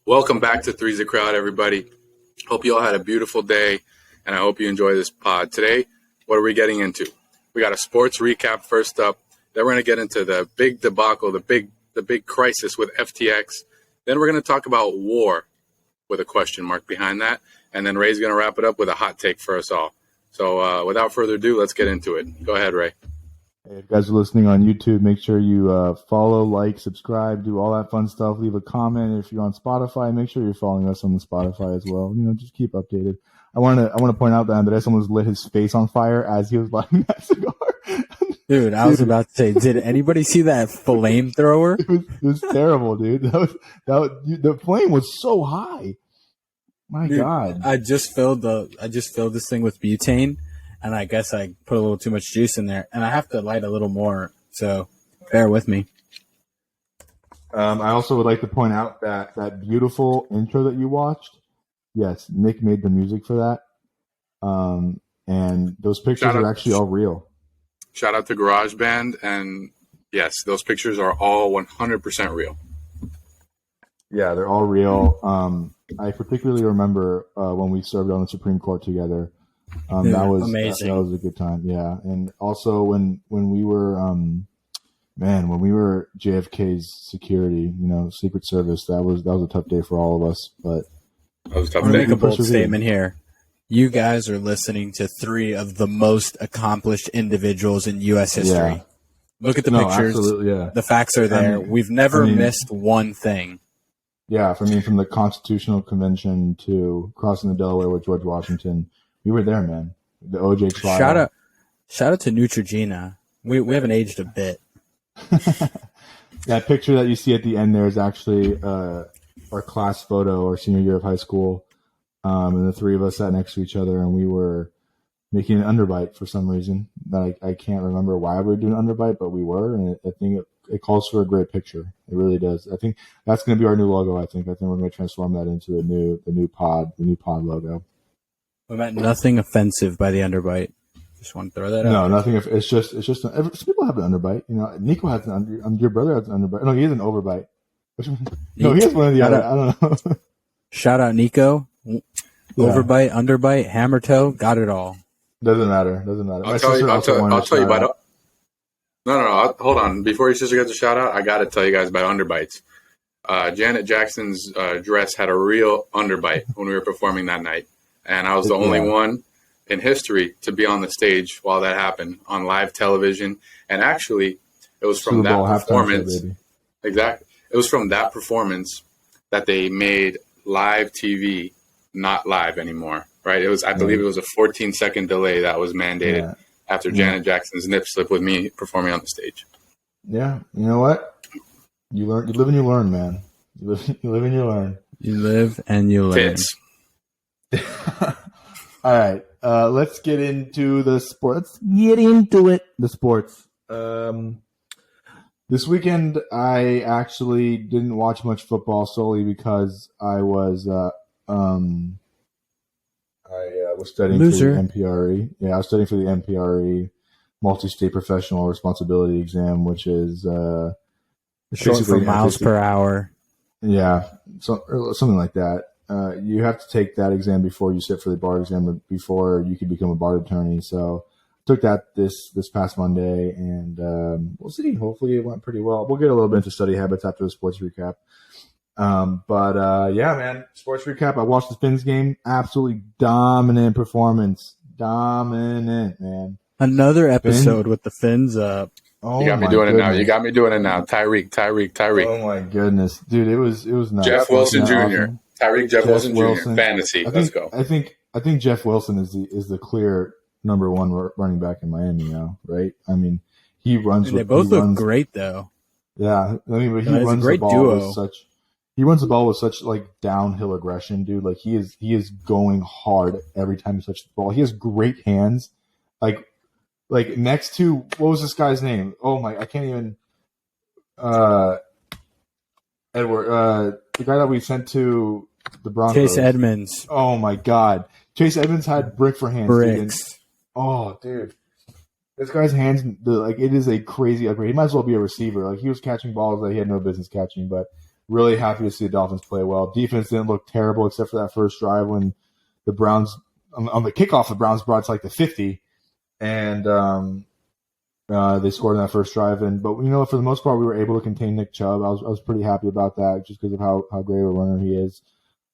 Welcome back to Three's a Crowd, everybody. Hope you all had a beautiful day, and I hope you enjoy this pod. Today, what are we getting into? We got a sports recap first up. Then we're going to get into the big debacle, the big crisis with FTX. Then we're going to talk about war with a question mark behind that. And then Ray's going to wrap it up with a hot take for us all. So without further ado, let's get into it. Go ahead, Ray. Hey, if you guys are listening on YouTube, make sure you follow, like, subscribe, do all that fun stuff. Leave a comment. If you're on Spotify, make sure you're following us on the Spotify as well. Just keep updated. I want to point out that someone lit his face on fire as he was lighting that cigar. Dude, I was about to say, did anybody see that flamethrower? It was terrible, dude. The flame was so high. My Dude, God. I just filled this thing with butane, and I guess I put a little too much juice in there, and I have to light a little more, so bear with me. I also would like to point out that beautiful intro that you watched. Yes, Nick made the music for that. And those pictures are actually all real. Shout out to GarageBand, and yes, those pictures are all 100% real. Yeah, they're all real. I particularly remember when we served on the Supreme Court together. Dude, that was amazing. That was a good time. Yeah, and also when we were when we were JFK's security, Secret Service, that was a tough day for all of us. But that was a tough I'm gonna day. make a bold statement here. You guys are listening to three of the most accomplished individuals in U.S. history. Yeah. Look at the pictures. Absolutely, yeah. The facts are there. We've never missed one thing. Yeah, from the Constitutional Convention to crossing the Delaware with George Washington, we were there, man. The OJ trial. Shout out to Neutrogena. We haven't aged a bit. That picture that you see at the end there is actually our class photo, our senior year of high school. And the three of us sat next to each other, and we were making an underbite for some reason. I can't remember why we were doing an underbite, but we were, and I think it calls for a great picture. It really does. I think that's going to be our new logo. I think we're going to transform that into the new pod logo. We meant nothing offensive by the underbite. Just want to throw that out. No, nothing. It's just some people have an underbite. Nico has your brother has an underbite. No, he has an overbite. No, he has one of the other. I don't know. Shout out Nico. Overbite, underbite, hammer toe, got it all. Doesn't matter. I'll tell you about it. No. Hold on. Before your sister gets a shout out, I got to tell you guys about underbites. Janet Jackson's dress had a real underbite when we were performing that night. And I was the only one in history to be on the stage while that happened on live television. And actually, it was from that performance. Exactly. It was from that performance that they made live TV not live anymore, right? It was, I believe it was a 14-second delay that was mandated after Janet Jackson's nip slip with me performing on the stage. Yeah. You know what? You live and you learn, man. You live and you learn. You live and you learn. All right. Let's get into the sports. Let's get into it. The sports. This weekend, I actually didn't watch much football solely because I was studying for the MPRE. Yeah, I was studying for the MPRE, Multi-State Professional Responsibility Exam, which is short for miles per hour. Yeah, something like that. You have to take that exam before you sit for the bar exam, before you can become a bar attorney. So I took that this past Monday, and we'll see. Hopefully it went pretty well. We'll get a little bit into study habits after the sports recap. Yeah, man, sports recap. I watched the Finns game. Absolutely dominant performance. Dominant, man. Another episode with the Finns up. Oh, you got me doing it now. You got me doing it now. Tyreek. Oh my goodness, dude, it was nuts. Jeff Wilson Jr. Awesome. Tyreek Jeff Wilson Jr. Fantasy. Let's go. I think Jeff Wilson is the clear number one running back in Miami now, right? I mean, he runs. And they both look great, though. Yeah, I mean, but he runs the ball with such. He runs the ball with such like downhill aggression, dude. Like he is going hard every time he touches the ball. He has great hands. Like next to what was this guy's name? Oh my, I can't even. Edward, the guy that we sent to the Broncos. Chase Edmonds. Oh my God, Chase Edmonds had brick for hands. Bricks. Dude. This guy's hands, like, it is a crazy upgrade. He might as well be a receiver. Like, he was catching balls that he had no business catching, but really happy to see the Dolphins play well. Defense didn't look terrible except for that first drive when the Browns, on the kickoff, the Browns brought it to like the 50, and they scored in that first drive. But, for the most part, we were able to contain Nick Chubb. I was pretty happy about that just because of how great of a runner he is.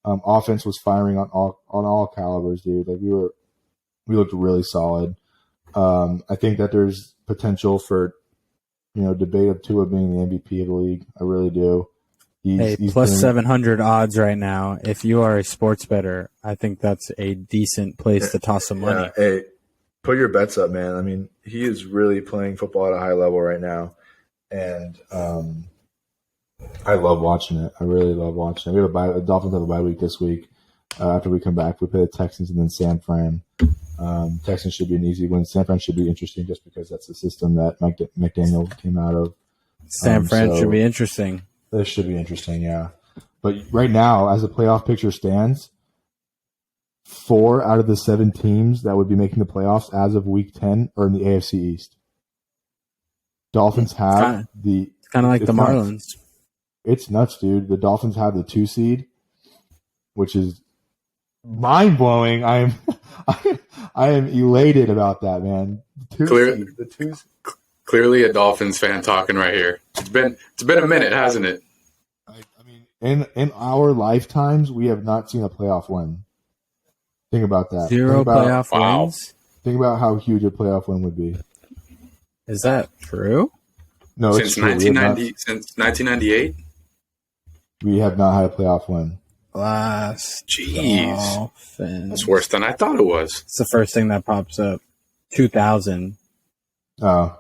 Offense was firing on all calibers, dude. Like, we looked really solid. I think that there's potential for, debate of Tua being the MVP of the league. I really do. He's plus 700 odds right now. If you are a sports bettor, I think that's a decent place to toss some money. Hey, put your bets up, man. I mean, he is really playing football at a high level right now, and I love watching it. I really love watching it. The Dolphins have a bye week this week. After we come back, we play the Texans and then San Fran. Texans should be an easy win. San Fran should be interesting just because that's the system that McDaniel came out of. San Fran should be interesting. This should be interesting, yeah. But right now, as the playoff picture stands, 4 out of the 7 teams that would be making the playoffs as of Week 10 are in the AFC East. Dolphins have It's kind of like the Marlins. It's nuts, dude. The Dolphins have the 2 seed, which is mind blowing. I am elated about that, man. Clearly a Dolphins fan talking right here. It's been a minute, hasn't it? I mean, in our lifetimes, we have not seen a playoff win. Think about that. 0 playoff wins. Think about how huge a playoff win would be. Is that true? No, since 1998, we have not had a playoff win. Jeez, that's worse than I thought it was. It's the first thing that pops up. 2000. Oh,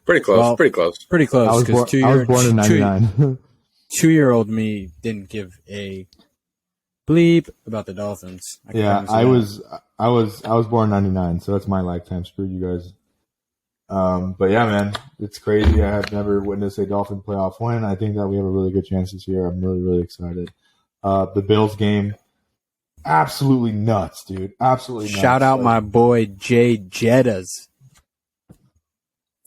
pretty close. Well, pretty close. Pretty close. I was born in '99. 2-year-old me didn't give a bleep about the Dolphins. I was born in '99, so that's my lifetime. Screw you guys. But yeah, man, it's crazy. I have never witnessed a Dolphin playoff win. I think that we have a really good chance this year. I'm really, really excited. The Bills game, absolutely nuts, dude. Absolutely nuts. Shout out my boy Jay Jettas.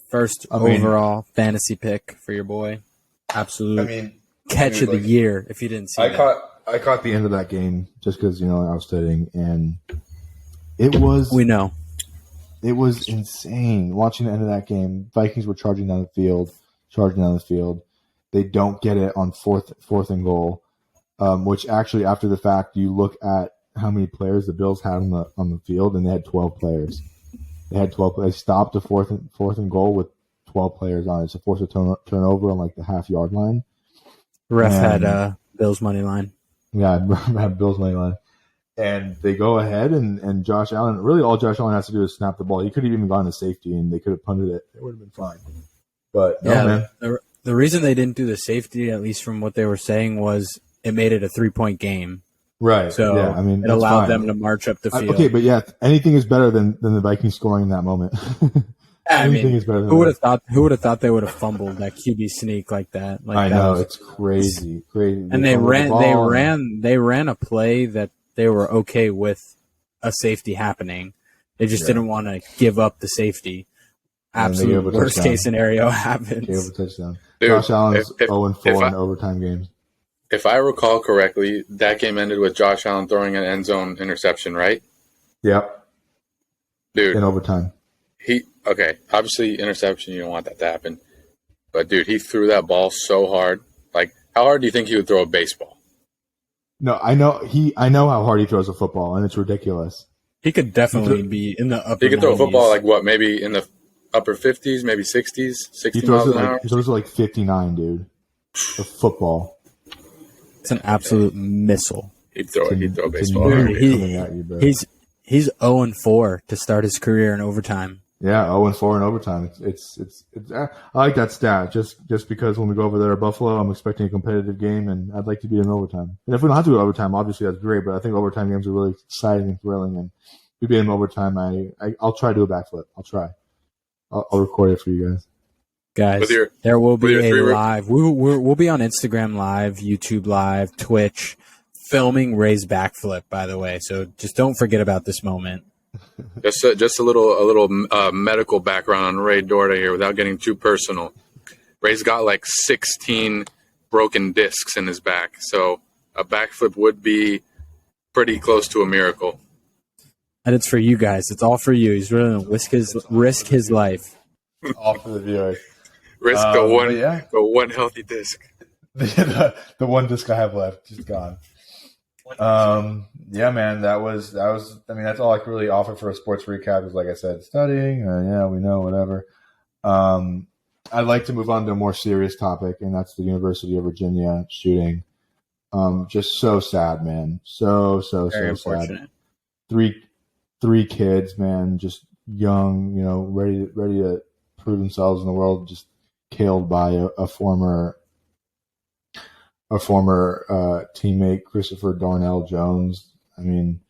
First overall fantasy pick for your boy. Absolute catch of the year, if you didn't see that. I caught the end of that game just because, I was studying, and it was... We know. It was insane watching the end of that game. Vikings were charging down the field. They don't get it on fourth and goal, which actually, after the fact, you look at how many players the Bills had on the field, and they had 12 players. They stopped a fourth and goal with 12 players on it. So forced a turnover on like the half-yard line. Ref had Bills money line. Yeah, had Bills money line. And they go ahead, and Josh Allen, really all Josh Allen has to do is snap the ball. He could have even gone to safety, and they could have punted it. It would have been fine. But, man. The reason they didn't do the safety, at least from what they were saying, was it made it a 3-point game. Right. So yeah, it allowed them to march up the field. Okay, but yeah, anything is better than the Vikings scoring in that moment. Anything is better than who would have thought they would have fumbled that QB sneak like that? I know, it's crazy. And they ran a play that they were okay with a safety happening. They just didn't want to give up the safety. Absolute worst case scenario happens. Gave a touchdown. Dude, Josh Allen's 0-4 in overtime games. If I recall correctly, that game ended with Josh Allen throwing an end zone interception, right? Yep. Dude. In overtime. Obviously interception, you don't want that to happen. But, dude, he threw that ball so hard. Like, how hard do you think he would throw a baseball? No, I know how hard he throws a football, and it's ridiculous. He could definitely be in the upper 90s. He could throw a football maybe in the upper 50s, maybe 60s, 60 miles an hour. He throws it like 59, dude. A football. It's an absolute missile. He'd throw a baseball. Dude, He's 0-4 to start his career in overtime. Yeah, 0-4 in overtime. It's I like that stat just because when we go over there at Buffalo, I'm expecting a competitive game, and I'd like to be in overtime. And if we don't have to go overtime, obviously that's great. But I think overtime games are really exciting and thrilling. And if we be in overtime, I'll try to do a backflip. I'll try. I'll record it for you guys. Guys, there will be a live. We'll be on Instagram Live, YouTube Live, Twitch, filming Ray's backflip. By the way, so just don't forget about this moment. Just a little medical background on Ray Dorda here, without getting too personal. Ray's got like 16 broken discs in his back, so a backflip would be pretty close to a miracle. And it's for you guys. It's all for you. He's really going to risk his life. All for the viewers. Risk the one healthy disc. The one disc I have left, just gone. Yeah, man, that was. I mean, that's all I could really offer for a sports recap. Is like I said, studying. Yeah, we know, whatever. I'd like to move on to a more serious topic, and that's the University of Virginia shooting. Just so sad, man. So Very sad. Three kids, man, just young, ready to prove themselves in the world, just killed by a former teammate, Christopher Darnell Jones. I mean,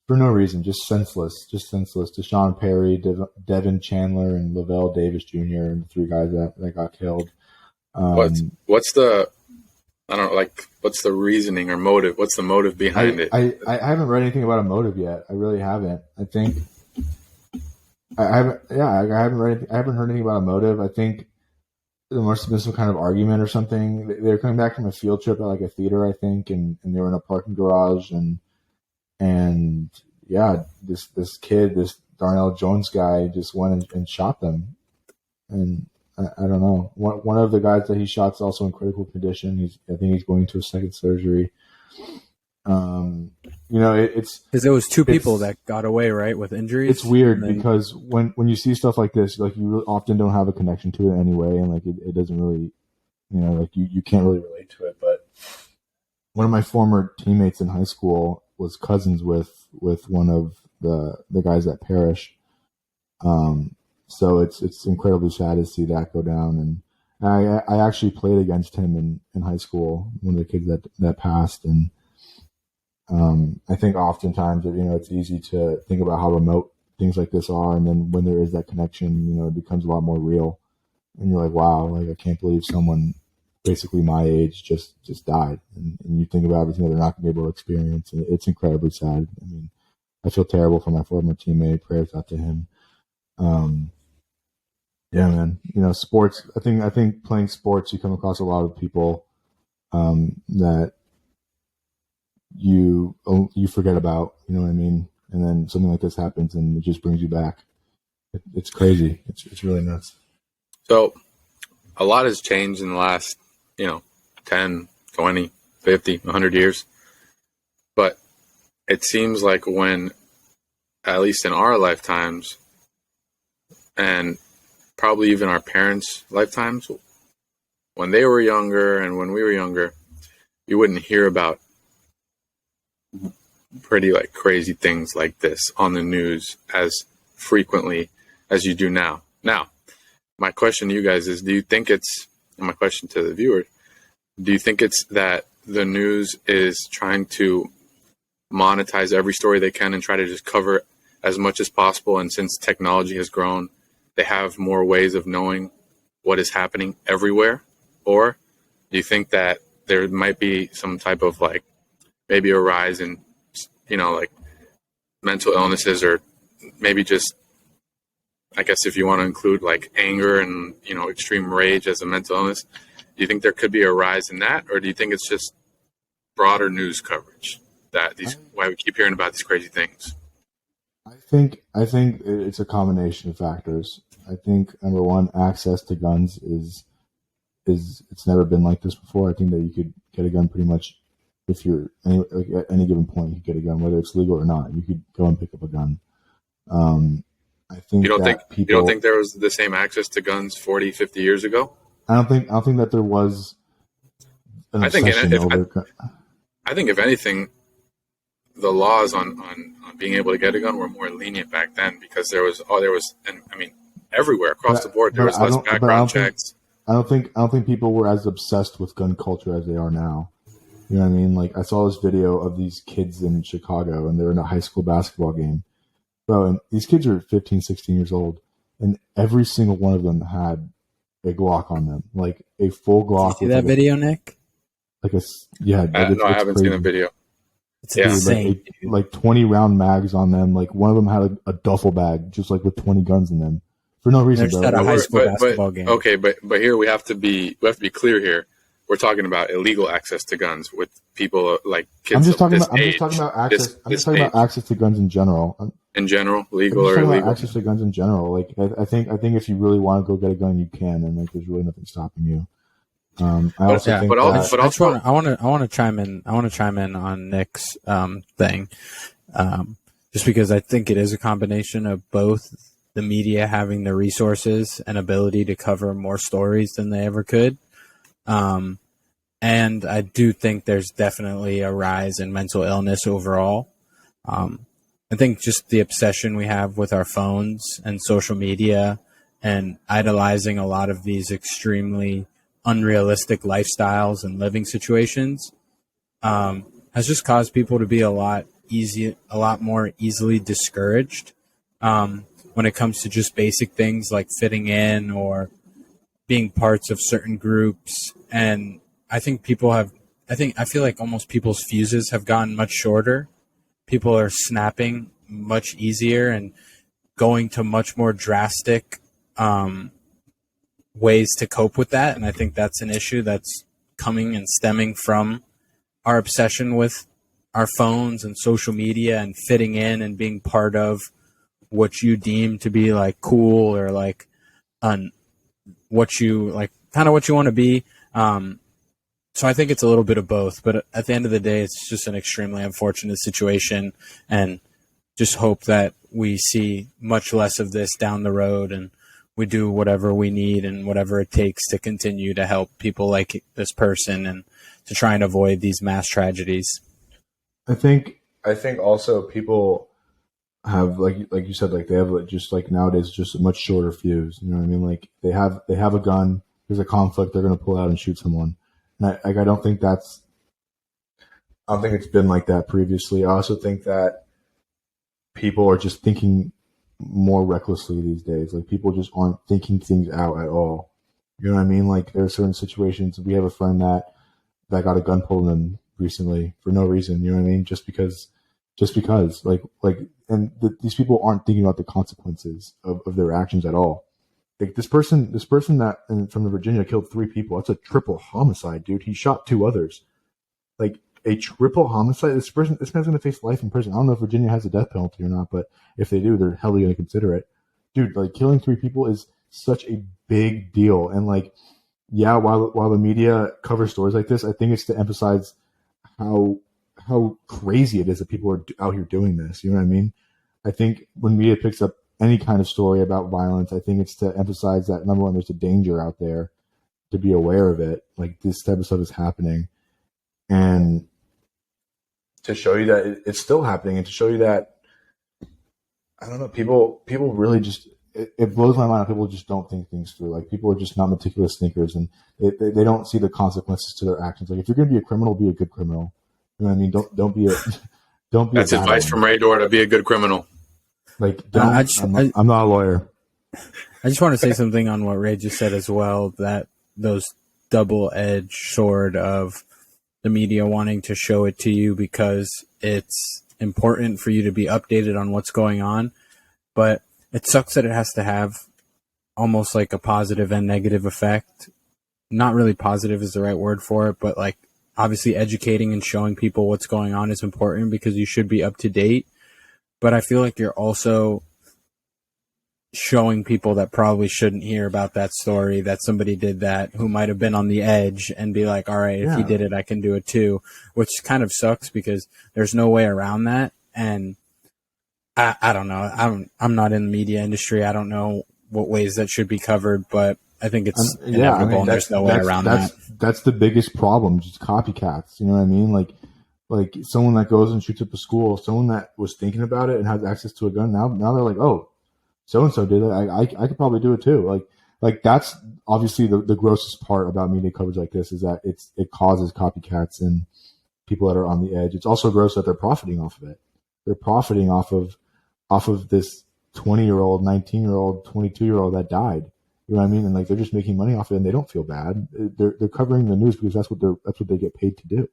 for no reason, just senseless. Deshaun Perry, Devin Chandler, and Lavelle Davis Jr. and the three guys that got killed. What's the reasoning or motive? What's the motive behind it? I haven't read anything about a motive yet. I really haven't. I think I haven't heard anything about a motive. I think there must have been some kind of argument or something. They were coming back from a field trip at like a theater, I think, and they were in a parking garage, and yeah, this kid, this Darnell Jones guy, just went and shot them. And I don't know. One of the guys that he shot is also in critical condition. I think he's going to a second surgery. It's because there was two people that got away, right, with injuries. It's weird because when you see stuff like this, like you really often don't have a connection to it anyway, and like it doesn't really, like you can't really relate to it. But one of my former teammates in high school was cousins with one of the guys that perished. So it's incredibly sad to see that go down. And I actually played against him in high school, one of the kids that passed. And I think oftentimes, it's easy to think about how remote things like this are. And then when there is that connection, it becomes a lot more real. And you're like, wow, like I can't believe someone basically my age just died. And you think about everything that they're not going to be able to experience. And it's incredibly sad. I mean, I feel terrible for my former teammate. Prayers out to him. Yeah, man. Sports. I think playing sports, you come across a lot of people that you forget about. You know what I mean? And then something like this happens, and it just brings you back. It's crazy. It's really nuts. So, a lot has changed in the last 10, 20, 50, 100 years. But it seems like when, at least in our lifetimes, and probably even our parents' lifetimes, when they were younger and when we were younger, you wouldn't hear about pretty like crazy things like this on the news as frequently as you do now. Now, my question to you guys is, and my question to the viewer, do you think it's that the news is trying to monetize every story they can and try to just cover as much as possible? And since technology has grown, they have more ways of knowing what is happening everywhere? Or do you think that there might be some type of like maybe a rise in, like mental illnesses, or maybe just, I guess if you want to include like anger and, extreme rage as a mental illness, do you think there could be a rise in that? Or do you think it's just broader news coverage why we keep hearing about these crazy things? I think it's a combination of factors. I think number one, access to guns is it's never been like this before. I think that you could get a gun pretty much if you're at any given point. You could get a gun, whether it's legal or not. You could go and pick up a gun. I think you don't think there was the same access to guns 40, 50 years ago? I don't think that there was. I think if anything, the laws on being able to get a gun were more lenient back then because there was and I mean everywhere across the board there was less background checks. I don't think people were as obsessed with gun culture as they are now. You know what I mean? Like, I saw this video of these kids in Chicago, and they're in a high school basketball game. Bro, and these kids are 15, 16 years old, and every single one of them had a Glock on them, like a full Glock. Did you see that video, Nick? Like no, I haven't seen the video. It's insane. Like 20 round mags on them. Like, one of them had a duffel bag, just like with 20 guns in them. For no reason, bro. At a high school basketball game. Okay, but here we have to be clear here. We're talking about illegal access to guns with people like kids. I'm just talking about access to guns in general. In general, legal or illegal. Access to guns in general. Like, I think if you really want to go get a gun, you can, and like there's really nothing stopping you. I want to chime in. I want to chime in on Nick's thing, just because I think it is a combination of both the media having the resources and ability to cover more stories than they ever could. And I do think there's definitely a rise in mental illness overall. I think just the obsession we have with our phones and social media and idolizing a lot of these extremely unrealistic lifestyles and living situations has just caused people to be a lot more easily discouraged when it comes to just basic things like fitting in or being parts of certain groups. And I think I feel like almost people's fuses have gotten much shorter. People are snapping much easier and going to much more drastic ways to cope with that. And I think that's an issue that's coming and stemming from our obsession with our phones and social media and fitting in and being part of what you deem to be like cool or like what you like, kind of what you want to be. So I think it's a little bit of both, but at the end of the day, it's just an extremely unfortunate situation, and just hope that we see much less of this down the road, and we do whatever we need and whatever it takes to continue to help people like this person and to try and avoid these mass tragedies. I think also people have, like you said, like they have just like nowadays just a much shorter fuse. You know what I mean? Like they have a gun. There's a conflict. They're going to pull out and shoot someone. And I don't think it's been like that previously. I also think that people are just thinking more recklessly these days. Like, people just aren't thinking things out at all. You know what I mean? Like, there are certain situations. We have a friend that got a gun pulled on them recently for no reason. You know what I mean? Just because these people aren't thinking about the consequences of their actions at all. Like, this person that from Virginia killed 3 people. That's a triple homicide, dude. He shot 2 others. Like, a triple homicide. This man's going to face life in prison. I don't know if Virginia has a death penalty or not, but if they do, they're hell going to consider it. Dude, like, killing 3 people is such a big deal. And like, yeah, while the media covers stories like this, I think it's to emphasize how crazy it is that people are out here doing this. You know what I mean? I think when media picks up any kind of story about violence, I think it's to emphasize that, number one, there's a danger out there, to be aware of it. Like, this type of stuff is happening, and to show you that it's still happening, and to show you that, I don't know, people really just, it blows my mind how people just don't think things through. Like, people are just not meticulous thinkers, and they don't see the consequences to their actions. Like, if you're going to be a criminal, be a good criminal. You know what I mean? Don't be That's advice from Ray Dor, to be a good criminal. Like, I'm not a lawyer. I just want to say something on what Ray just said as well, that those double-edged sword of the media wanting to show it to you because it's important for you to be updated on what's going on. But it sucks that it has to have almost like a positive and negative effect. Not really positive is the right word for it, but like, obviously educating and showing people what's going on is important because you should be up to date. But I feel like you're also showing people that probably shouldn't hear about that story, that somebody did that, who might have been on the edge, and be like, all right, if he did it, I can do it too, which kind of sucks because there's no way around that. And I don't know. I'm not in the media industry. I don't know what ways that should be covered, but I think it's inevitable, and there's no way around that. That's the biggest problem, just copycats. You know what I mean? Like like someone that goes and shoots up a school, someone that was thinking about it and has access to a gun. Now they're like, oh, so-and-so did it. I could probably do it too. Like that's obviously the grossest part about media coverage like this is that it causes copycats and people that are on the edge. It's also gross that they're profiting off of it. They're profiting off of this 20-year-old, 19-year-old, 22-year-old that died. You know what I mean? And like they're just making money off it, and they don't feel bad. They're covering the news because that's what they get paid to do.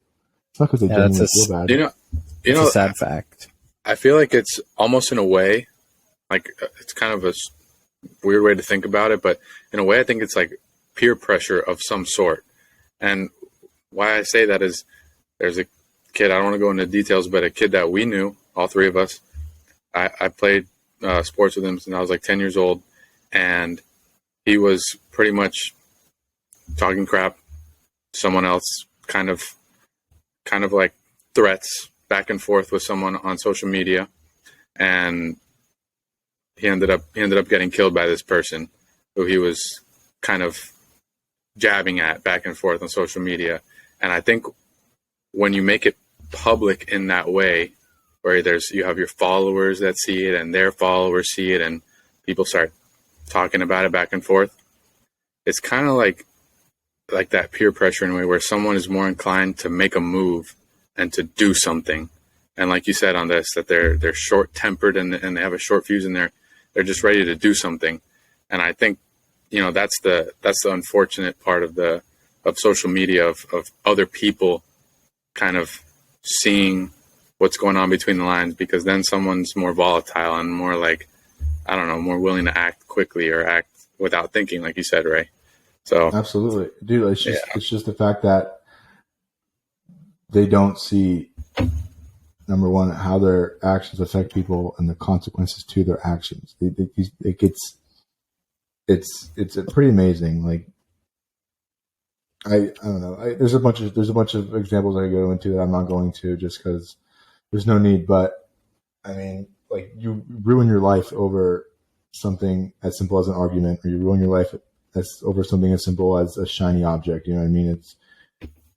It's not because they genuinely feel bad. You know, a sad fact. I feel like it's almost in a way, like it's kind of a weird way to think about it, but in a way, I think it's like peer pressure of some sort. And why I say that is, there's a kid, I don't want to go into details, but a kid that we knew, all three of us. I played sports with him since I was like 10 years old, and he was pretty much talking crap to someone else, kind of like threats back and forth with someone on social media, and he ended up getting killed by this person who he was kind of jabbing at back and forth on social media. And I think when you make it public in that way, where you have your followers that see it and their followers see it and people start talking about it back and forth, it's kind of like that peer pressure in a way where someone is more inclined to make a move and to do something. And like you said on this, that they're short-tempered and they have a short fuse and they're just ready to do something. And I think, that's the unfortunate part of social media, of other people kind of seeing what's going on between the lines, because then someone's more volatile and more like, I don't know, more willing to act quickly or act without thinking, like you said, Ray. So absolutely, dude. It's just the fact that they don't see, number one, how their actions affect people and the consequences to their actions. It's pretty amazing. Like I don't know. There's a bunch of examples I go into that I'm not going to just because there's no need. But I mean, like, you ruin your life over something as simple as an argument, or you ruin your life over something as simple as a shiny object. You know what I mean?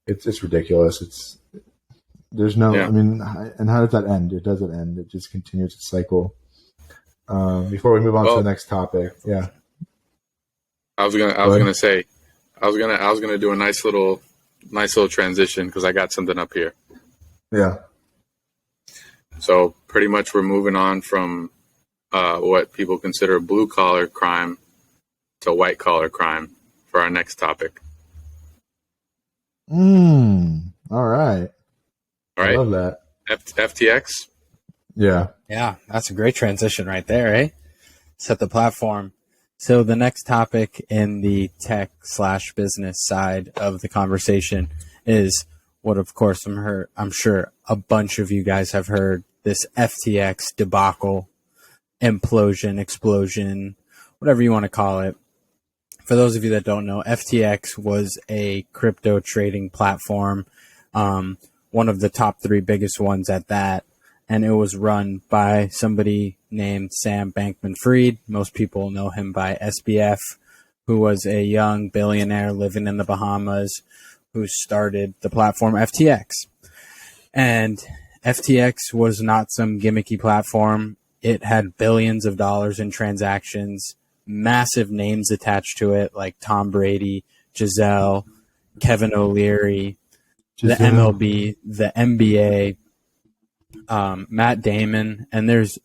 It's ridiculous. There's no. Yeah. I mean, and how does that end? It doesn't end. It just continues its cycle. Before we move on to the next topic, yeah. I was gonna do a nice little transition because I got something up here. Yeah. So pretty much we're moving on from what people consider blue collar crime to white collar crime for our next topic. All right. I love that. FTX. Yeah. Yeah, that's a great transition right there, eh? Set the platform. So the next topic in the tech/business side of the conversation is what, of course, I'm sure a bunch of you guys have heard, this FTX debacle, implosion, explosion, whatever you want to call it. For those of you that don't know, FTX was a crypto trading platform, one of the top 3 biggest ones at that. And it was run by somebody named Sam Bankman-Fried. Most people know him by SBF, who was a young billionaire living in the Bahamas who started the platform FTX. And FTX was not some gimmicky platform. It had billions of dollars in transactions, massive names attached to it, like Tom Brady, Giselle, Kevin O'Leary, the MLB, the NBA, Matt Damon, and there's,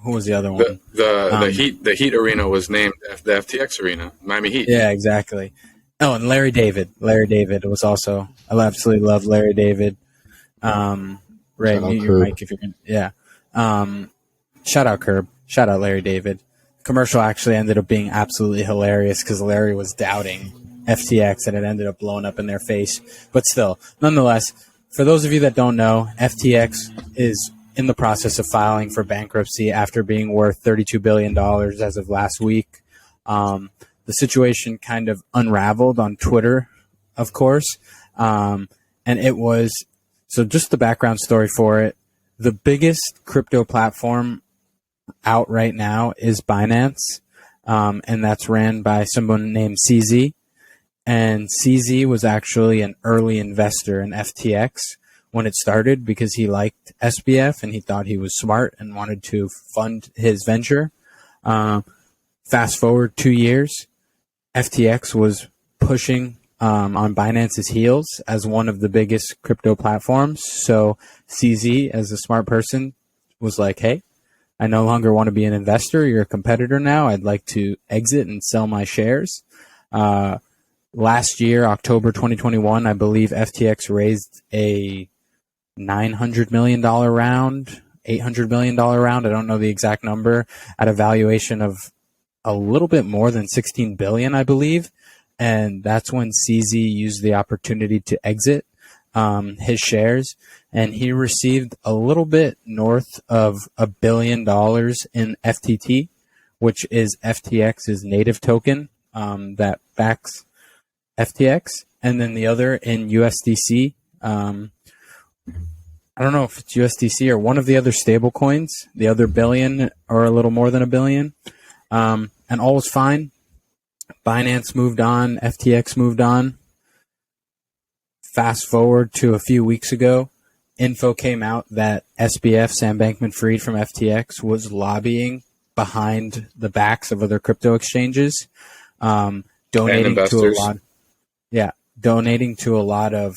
who was the other one? The Heat arena was named the FTX arena, Miami Heat. Yeah, exactly. Oh, and Larry David. Larry David was also, I absolutely love Larry David. Ray, mute your mic if you're going to, yeah. Shout out Curb. Shout out Larry David. Commercial actually ended up being absolutely hilarious because Larry was doubting FTX and it ended up blowing up in their face. But still, nonetheless, for those of you that don't know, FTX is in the process of filing for bankruptcy after being worth $32 billion as of last week. The situation kind of unraveled on Twitter, of course. And it was, so just the background story for it, the biggest crypto platform out right now is Binance, and that's ran by someone named CZ. And CZ was actually an early investor in FTX when it started because he liked SBF and he thought he was smart and wanted to fund his venture. Fast forward 2 years, FTX was pushing on Binance's heels as one of the biggest crypto platforms. So CZ, as a smart person, was like, hey, I no longer want to be an investor. You're a competitor now. I'd like to exit and sell my shares. Last year, October 2021, I believe FTX raised a $900 million round, $800 million round. I don't know the exact number, at a valuation of a little bit more than 16 billion, I believe. And that's when CZ used the opportunity to exit his shares. And he received a little bit north of $1 billion in FTT, which is FTX's native token that backs FTX. And then the other in USDC. I don't know if it's USDC or one of the other stable coins, the other billion or a little more than $1 billion. And all was fine. Binance moved on. FTX moved on. Fast forward to a few weeks ago, info came out that SBF, Sam Bankman-Fried from FTX, was lobbying behind the backs of other crypto exchanges, donating to a lot of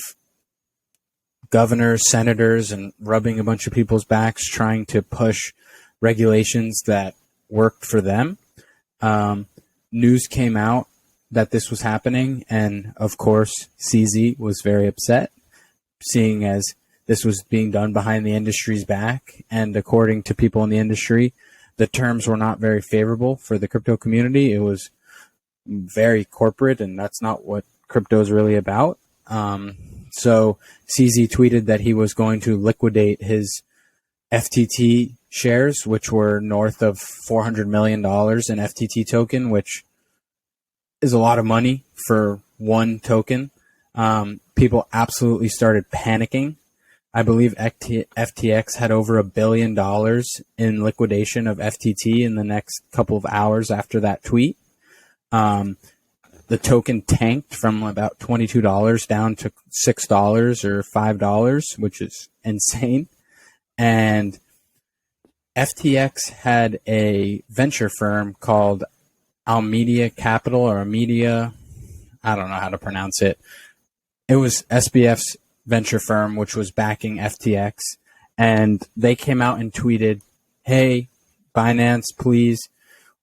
governors, senators, and rubbing a bunch of people's backs, trying to push regulations that worked for them. News came out that this was happening, and of course, CZ was very upset, seeing as this was being done behind the industry's back, and according to people in the industry, the terms were not very favorable for the crypto community. It was very corporate, and that's not what crypto is really about. So CZ tweeted that he was going to liquidate his FTT shares, which were north of $400 million in FTT token, which is a lot of money for one token. People absolutely started panicking. I believe FTX had over $1 billion in liquidation of FTT in the next couple of hours after that tweet. The token tanked from about $22 down to $6 or $5, which is insane. And FTX had a venture firm called Alameda Capital or Alameda, I don't know how to pronounce it. It was SBF's venture firm, which was backing FTX. And they came out and tweeted, hey, Binance, please,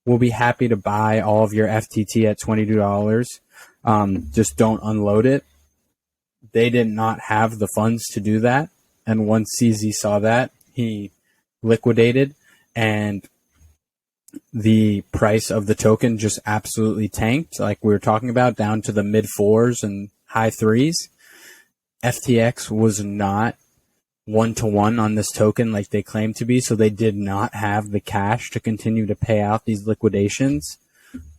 we'll be happy to buy all of your FTT at $22. Just don't unload it. They did not have the funds to do that. And once CZ saw that, he liquidated, and the price of the token just absolutely tanked, like we were talking about, down to the mid 4s and high 3s. FTX was not 1-to-1 on this token like they claimed to be, so they did not have the cash to continue to pay out these liquidations.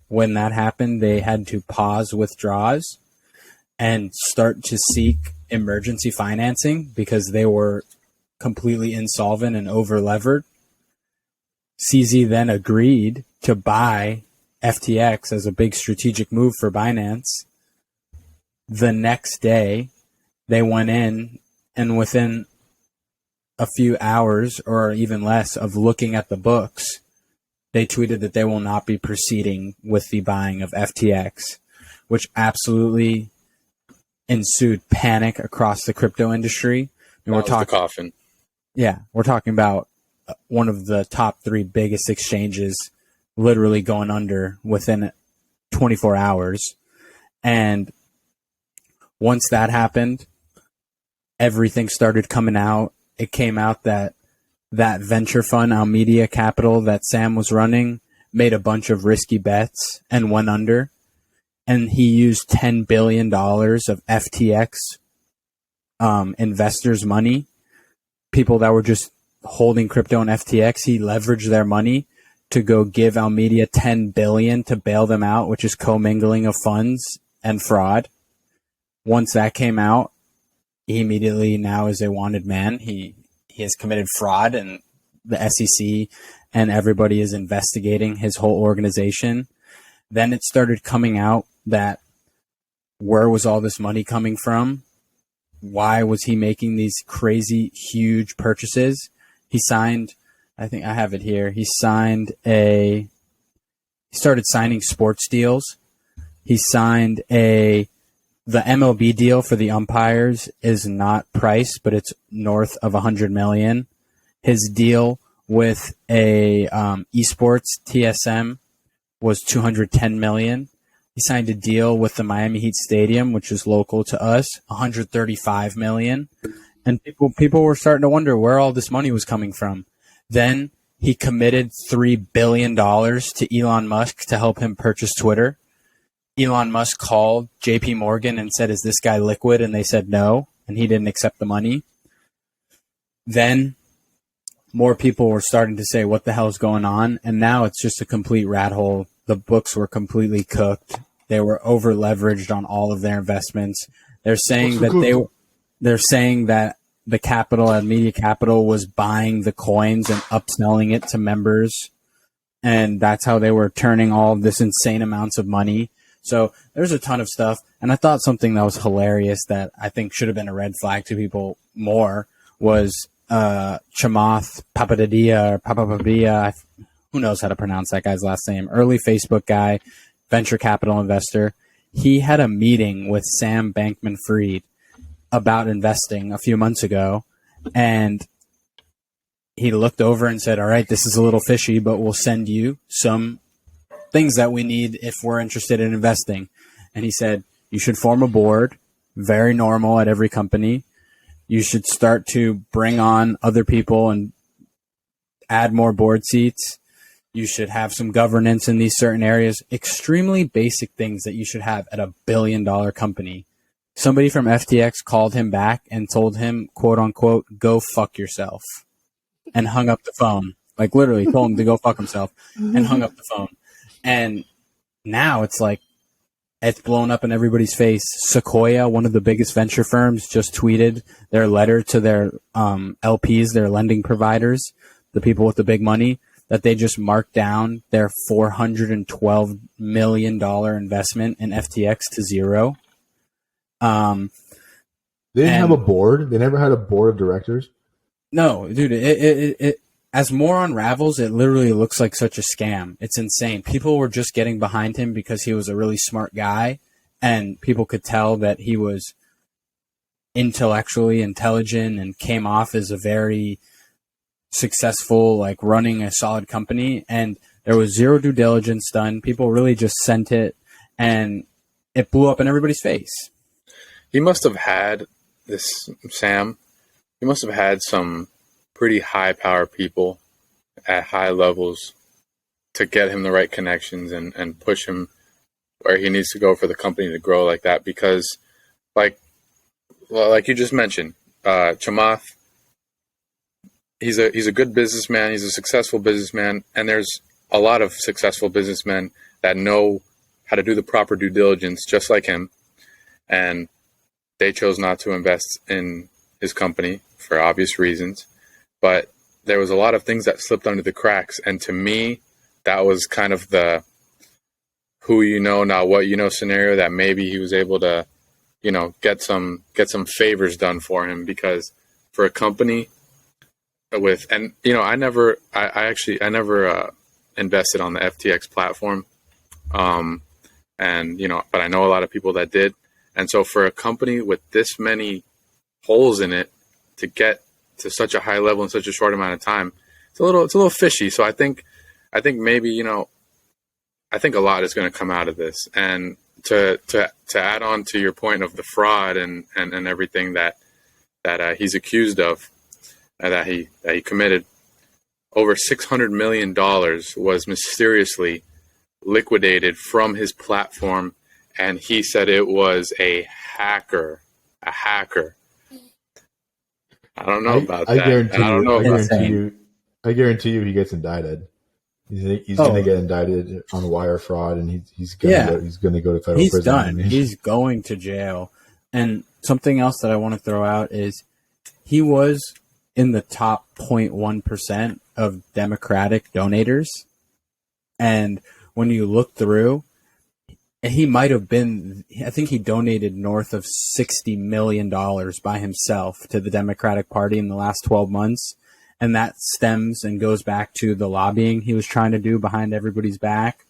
When that happened, they had to pause withdrawals and start to seek emergency financing because they were completely insolvent and over-levered. CZ then agreed to buy FTX as a big strategic move for Binance. The next day, they went in, and within a few hours or even less of looking at the books, they tweeted that they will not be proceeding with the buying of FTX, which absolutely ensued panic across the crypto industry. And we're talking coffin. Yeah, we're talking about one of the top 3 biggest exchanges literally going under within 24 hours. And once that happened, everything started coming out. It came out that that venture fund, Alameda Capital, that Sam was running, made a bunch of risky bets and went under. And he used $10 billion of FTX investors' money, people that were just holding crypto in FTX. He leveraged their money to go give Alameda $10 billion to bail them out, which is commingling of funds and fraud. Once that came out, he immediately now is a wanted man. He has committed fraud, and the SEC and everybody is investigating his whole organization. Then it started coming out that where was all this money coming from? why was he making these crazy, huge purchases? He signed, I think I have it here. He started signing sports deals. He signed the MLB deal for the umpires is not priced, but it's north of $100 million. His deal with a esports TSM was $210 million. He signed a deal with the Miami Heat Stadium, which is local to us, $135 million. And people were starting to wonder where all this money was coming from. Then he committed $3 billion to Elon Musk to help him purchase Twitter. Elon Musk called JP Morgan and said, "Is this guy liquid?" And they said no, and he didn't accept the money. Then more people were starting to say, what the hell's going on? And now it's just a complete rat hole. The books were completely cooked. They were over leveraged on all of their investments. They're saying that they're saying that the capital and media capital was buying the coins and upselling it to members. And that's how they were turning all of this insane amounts of money. So there's a ton of stuff. And I thought something that was hilarious that I think should have been a red flag to people more was Chamath Palihapitiya, who knows how to pronounce that guy's last name, early Facebook guy, venture capital investor. He had a meeting with Sam Bankman-Fried about investing a few months ago, and he looked over and said, all right, this is a little fishy, but we'll send you some things that we need if we're interested in investing. And he said, you should form a board, very normal at every company. You should start to bring on other people and add more board seats. You should have some governance in these certain areas. Extremely basic things that you should have at $1 billion company. Somebody from FTX called him back and told him, quote unquote, go fuck yourself, and hung up the phone. Like literally told him to go fuck himself and hung up the phone. And now it's like, it's blown up in everybody's face. Sequoia, one of the biggest venture firms, just tweeted their letter to their LPs, their lending providers, the people with the big money, that they just marked down their $412 million investment in FTX to zero. They didn't have a board? They never had a board of directors? No, dude, it as more unravels, it literally looks like such a scam. It's insane. People were just getting behind him because he was a really smart guy, and people could tell that he was intellectually intelligent and came off as a very successful, like running a solid company. And there was zero due diligence done. People really just sent it, and it blew up in everybody's face. He must have had this, Sam. He must have had some pretty high power people at high levels to get him the right connections and push him where he needs to go for the company to grow like that. Because like you just mentioned, Chamath, he's a good businessman. He's a successful businessman. And there's a lot of successful businessmen that know how to do the proper due diligence, just like him. And they chose not to invest in his company for obvious reasons. But there was a lot of things that slipped under the cracks. And to me, that was kind of the who you know, not what you know scenario that maybe he was able to, get some favors done for him. Because for a company with, and, I never invested on the FTX platform. But I know a lot of people that did. And so for a company with this many holes in it to get to such a high level in such a short amount of time, it's a little fishy. So I think maybe, I think a lot is going to come out of this. And to add on to your point of the fraud and everything that he's accused of, that he committed, over $600 million was mysteriously liquidated from his platform. And he said it was a hacker. I don't know about that. I guarantee you he gets indicted. He's going to get indicted on wire fraud, and he's going to go to federal prison. He's done. He's going to jail. And something else that I want to throw out is he was in the top 0.1% of Democratic donators. And when you look through, he might have been, I think he donated north of $60 million by himself to the Democratic Party in the last 12 months. And that stems and goes back to the lobbying he was trying to do behind everybody's back.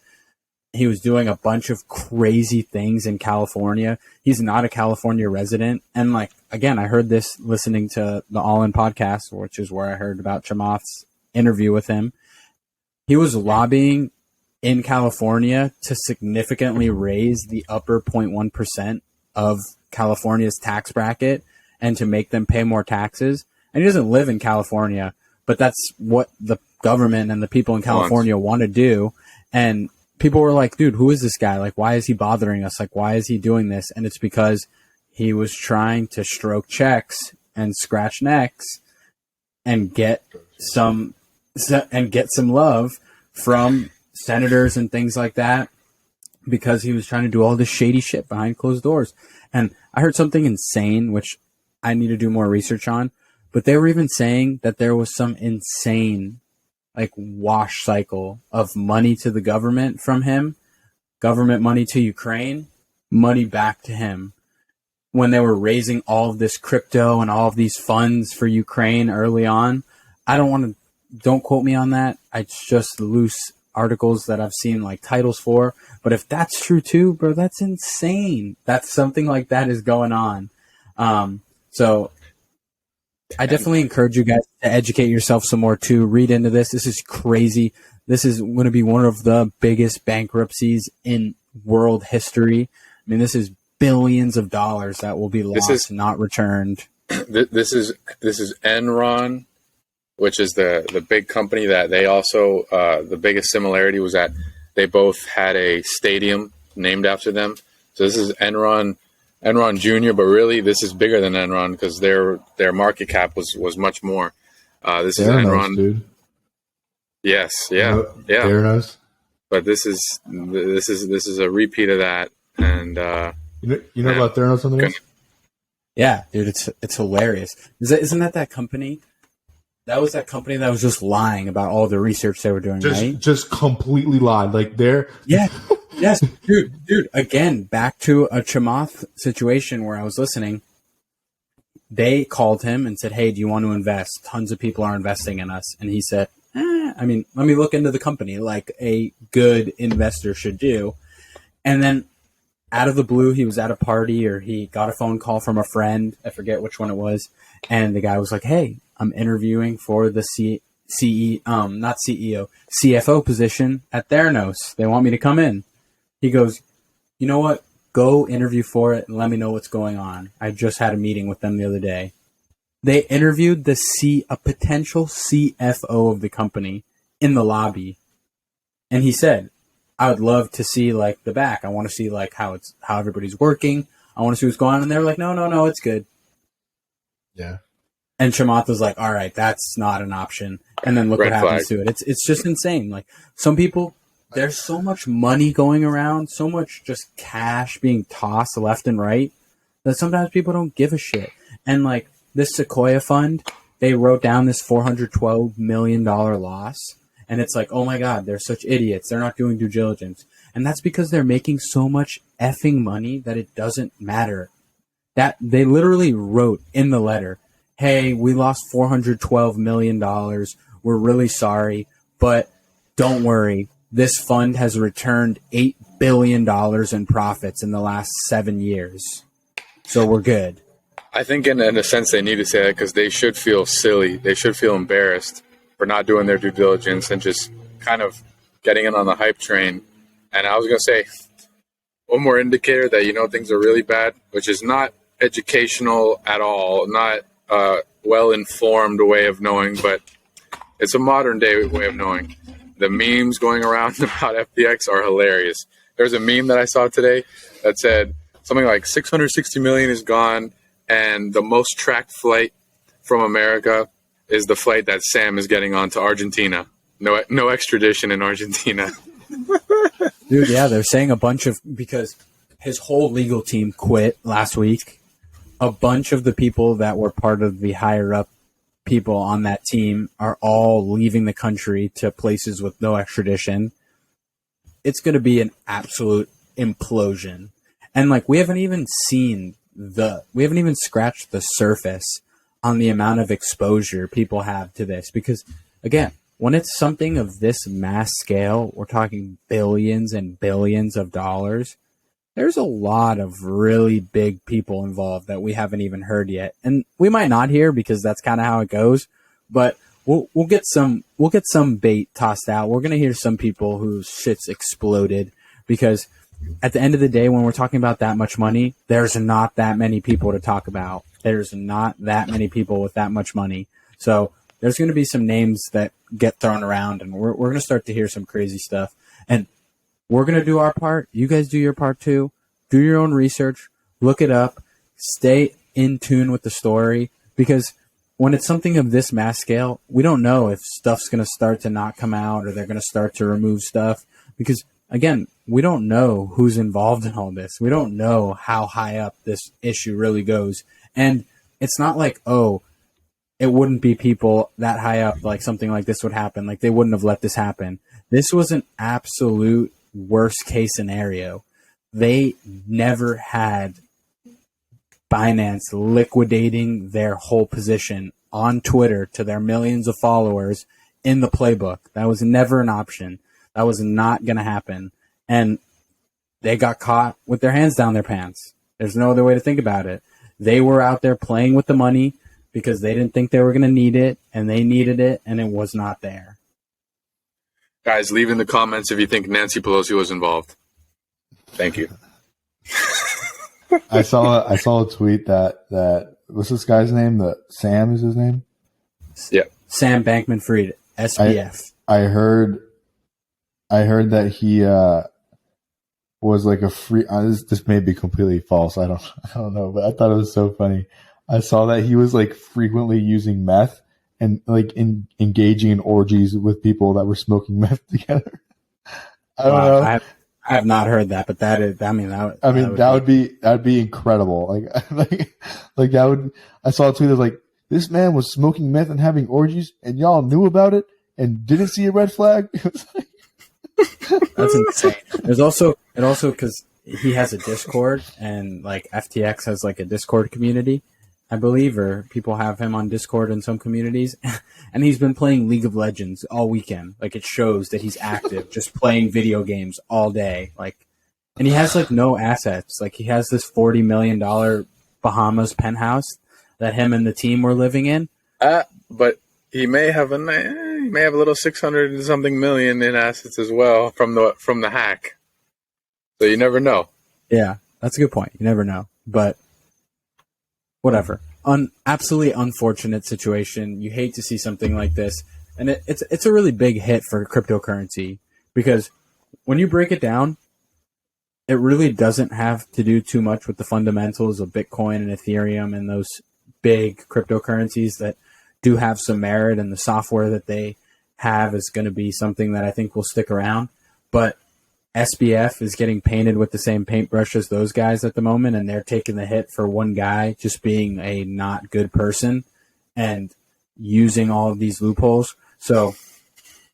He was doing a bunch of crazy things in California. He's not a California resident. And like, again, I heard this listening to the All In podcast, which is where I heard about Chamath's interview with him. He was lobbying in California to significantly raise the upper 0.1% of California's tax bracket and to make them pay more taxes. And he doesn't live in California, but that's what the government and the people in California want to do. And people were like, dude, who is this guy? Like, why is he bothering us? Like, why is he doing this? And it's because he was trying to stroke checks and scratch necks and get some love from senators and things like that, because he was trying to do all this shady shit behind closed doors. And I heard something insane, which I need to do more research on, but they were even saying that there was some insane like wash cycle of money to the government from him, government money to Ukraine, money back to him, when they were raising all of this crypto and all of these funds for Ukraine early on. Don't quote me on that. It's just loose articles that I've seen like titles for. But if that's true too, bro, that's insane. That's something like that is going on. So I definitely encourage you guys to educate yourself some more too. Read into this. This is crazy. This is going to be one of the biggest bankruptcies in world history. I mean, this is billions of dollars that will be lost and not returned. This is Enron, which is the big company that they also, the biggest similarity was that they both had a stadium named after them. So this is Enron Junior, but really this is bigger than Enron because their market cap was much more. This is Enron, dude. Yes, yeah, yeah. Theranos. But this is a repeat of that, and you know about Theranos something else? Yeah, dude, it's hilarious. Isn't that company? That was that company that was just lying about all the research they were doing, right? Just completely lied. Like they're yes, dude. Again, back to a Chamath situation where I was listening. They called him and said, "Hey, do you want to invest? Tons of people are investing in us." And he said, I mean, let me look into the company like a good investor should do. And then out of the blue, he was at a party or he got a phone call from a friend. I forget which one it was. And the guy was like, "Hey, I'm interviewing for the CFO position at Theranos. They want me to come in." He goes, "You know what? Go interview for it and let me know what's going on. I just had a meeting with them the other day." They interviewed a potential CFO of the company in the lobby. And he said, "I would love to see like the back. I want to see like how everybody's working. I want to see what's going on." And they were like, no, it's good. Yeah. And Chamath was like, "All right, that's not an option." And then look what happens to it. It's just insane. Like some people, there's so much money going around, so much just cash being tossed left and right that sometimes people don't give a shit. And like this Sequoia fund, they wrote down this $412 million loss. And it's like, oh my God, they're such idiots. They're not doing due diligence. And that's because they're making so much effing money that it doesn't matter. That they literally wrote in the letter, "Hey, we lost $412 million. We're really sorry, but don't worry. This fund has returned $8 billion in profits in the last 7 years. So we're good." I think in a sense they need to say that because they should feel silly. They should feel embarrassed for not doing their due diligence and just kind of getting in on the hype train. And I was going to say one more indicator that, things are really bad, which is not educational at all, not well-informed way of knowing, but it's a modern day way of knowing. The memes going around about FTX are hilarious. There's a meme that I saw today that said something like 660 million is gone, and the most tracked flight from America is the flight that Sam is getting on to Argentina. No extradition in Argentina. Dude, yeah, they're saying because his whole legal team quit last week. A bunch of the people that were part of the higher up people on that team are all leaving the country to places with no extradition. It's going to be an absolute implosion. And like, we haven't even scratched the surface on the amount of exposure people have to this. Because again, when it's something of this mass scale, we're talking billions and billions of dollars. There's a lot of really big people involved that we haven't even heard yet. And we might not hear because that's kind of how it goes, but we'll get some bait tossed out. We're going to hear some people whose shit's exploded, because at the end of the day, when we're talking about that much money, there's not that many people to talk about. There's not that many people with that much money. So there's going to be some names that get thrown around, and we're going to start to hear some crazy stuff. And we're going to do our part. You guys do your part too. Do your own research. Look it up. Stay in tune with the story, because when it's something of this mass scale, we don't know if stuff's going to start to not come out, or they're going to start to remove stuff, because again, we don't know who's involved in all this. We don't know how high up this issue really goes. And it's not like, oh, it wouldn't be people that high up, like something like this would happen. Like, they wouldn't have let this happen. This was an absolute worst case scenario. They never had Binance liquidating their whole position on Twitter to their millions of followers in the playbook. That was never an option. That was not going to happen. And they got caught with their hands down their pants. There's no other way to think about it. They were out there playing with the money because they didn't think they were going to need it, and they needed it, and it was not there. Guys, leave in the comments if you think Nancy Pelosi was involved. Thank you. I saw a tweet that what's this guy's name? Sam is his name? Yeah. Sam Bankman-Fried, SBF. I heard that he was like a free. This may be completely false. I don't know, but I thought it was so funny. I saw that he was like frequently using meth and like engaging in orgies with people that were smoking meth together. I don't know. I have not heard that, but that is. That'd be incredible. Like that would. I saw a tweet that was like, this man was smoking meth and having orgies, and y'all knew about it and didn't see a red flag. That's insane. There's also because he has a Discord, and like FTX has like a Discord community, I believe, or people have him on Discord in some communities, and he's been playing League of Legends all weekend. Like, it shows that he's active, just playing video games all day. Like, and he has like no assets. Like, he has this $40 million Bahamas penthouse that him and the team were living in. But he may have a little 600 and something million in assets as well from the hack. So you never know. Yeah, that's a good point. You never know, but whatever. Absolutely unfortunate situation. You hate to see something like this, and it's a really big hit for cryptocurrency, because when you break it down, it really doesn't have to do too much with the fundamentals of Bitcoin and Ethereum and those big cryptocurrencies that do have some merit, and the software that they have is going to be something that I think will stick around. But SBF is getting painted with the same paintbrush as those guys at the moment, and they're taking the hit for one guy just being a not good person and using all of these loopholes. So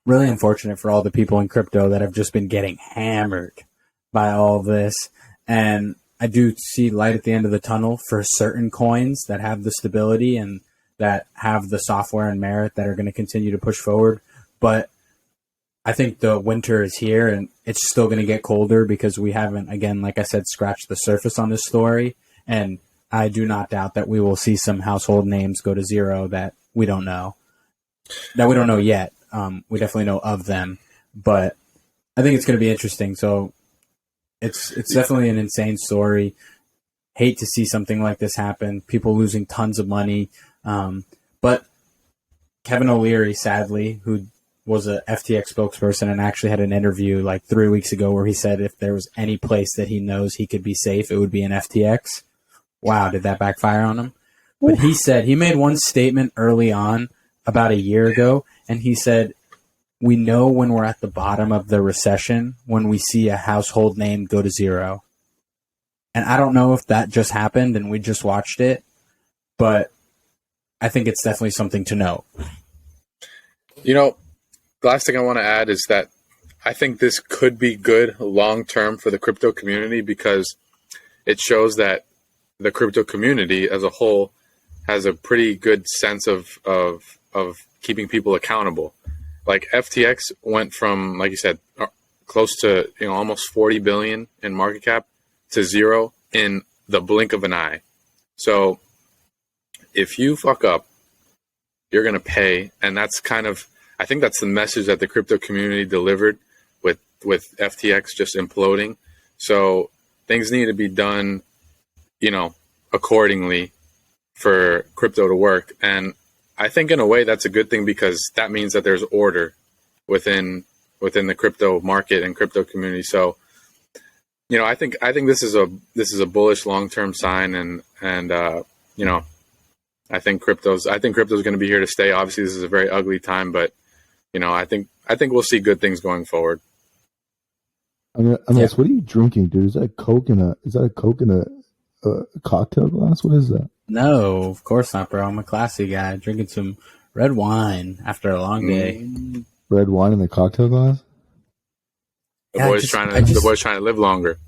really unfortunate for all the people in crypto that have just been getting hammered by all this. And I do see light at the end of the tunnel for certain coins that have the stability and that have the software and merit that are going to continue to push forward. But I think the winter is here, and it's still going to get colder because we haven't, again, like I said, scratched the surface on this story. And I do not doubt that we will see some household names go to zero that we don't know yet. We definitely know of them, but I think it's going to be interesting. So it's definitely an insane story. Hate to see something like this happen. People losing tons of money. But Kevin O'Leary, sadly, who was a FTX spokesperson and actually had an interview like 3 weeks ago where he said if there was any place that he knows he could be safe, it would be in FTX. Wow, did that backfire on him? But he said, he made one statement early on about a year ago, and he said, we know when we're at the bottom of the recession when we see a household name go to zero. And I don't know if that just happened and we just watched it, but I think it's definitely something to know. You know, the last thing I want to add is that I think this could be good long term for the crypto community because it shows that the crypto community as a whole has a pretty good sense of keeping people accountable. Like FTX went from, like you said, close to almost 40 billion in market cap to zero in the blink of an eye. So if you fuck up, you're going to pay. And that's I think that's the message that the crypto community delivered with FTX just imploding. So things need to be done, accordingly for crypto to work. And I think in a way that's a good thing because that means that there's order within the crypto market and crypto community. So, I think this is a bullish long-term sign, and I think crypto's going to be here to stay. Obviously, this is a very ugly time, but I think we'll see good things going forward. What are you drinking, dude? Is that a Coke in a cocktail glass? What is that? No, of course not, bro. I'm a classy guy drinking some red wine after a long day. Red wine in the cocktail glass? The boy's trying to live longer.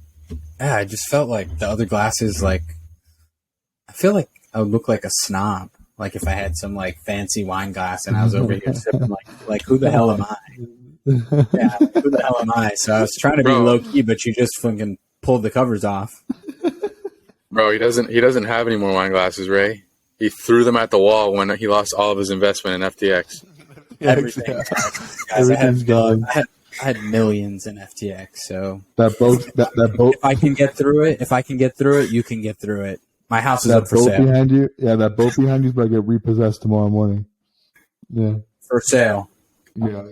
Yeah, I just felt like the other glasses, I feel like I would look like a snob, like if I had some fancy wine glass and I was over here sipping like who the hell am I? Yeah, who the hell am I? So I was trying to be low key, but you just fucking pulled the covers off. Bro, he doesn't have any more wine glasses, Ray. He threw them at the wall when he lost all of his investment in FTX. Yeah, everything. Guys, everything's gone. I had millions in FTX, so that boat. If I can get through it, you can get through it. My house is up for sale. Behind you, that boat behind you is about to get repossessed tomorrow morning. Yeah, for sale. Yeah.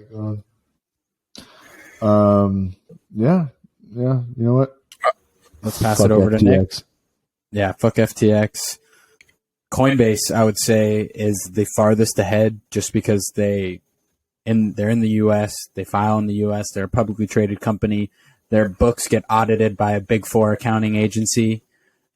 Yeah. You know what? Let's pass it over to Nick. Yeah, fuck FTX. Coinbase, I would say, is the farthest ahead just because they're in the U.S. They file in the U.S. They're a publicly traded company. Their books get audited by a Big Four accounting agency.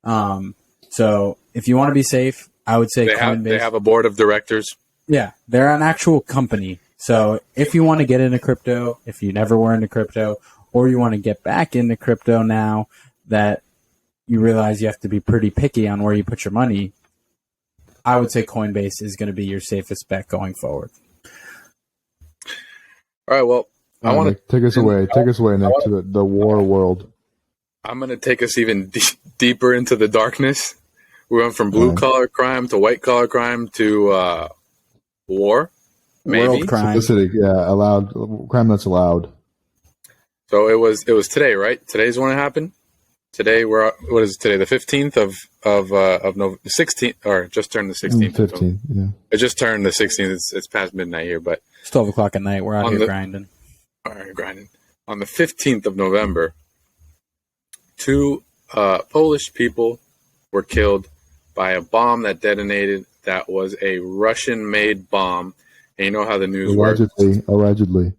So if you want to be safe, I would say Coinbase. They have a board of directors. Yeah, they're an actual company. So if you want to get into crypto, if you never were into crypto, or you want to get back into crypto now that you realize you have to be pretty picky on where you put your money, I would say Coinbase is going to be your safest bet going forward. All right, well, I want to take us away, Nick, to the war world. I'm going to take us even deeper into the darkness. We went from blue-collar crime to white-collar crime to war, maybe. World crime. Simplicity, allowed crime that's allowed. So it was today, right? Today's when it happened. Today what is it today? The 15th of November, 16th, or just turned the 16th. 15th, yeah. It just turned the 16th. It's past midnight here, but it's 12 o'clock at night. We're out here grinding. All right, grinding. On the 15th of November, 2 Polish people were killed by a bomb that detonated. That was a Russian-made bomb. And you know how the news works. Allegedly.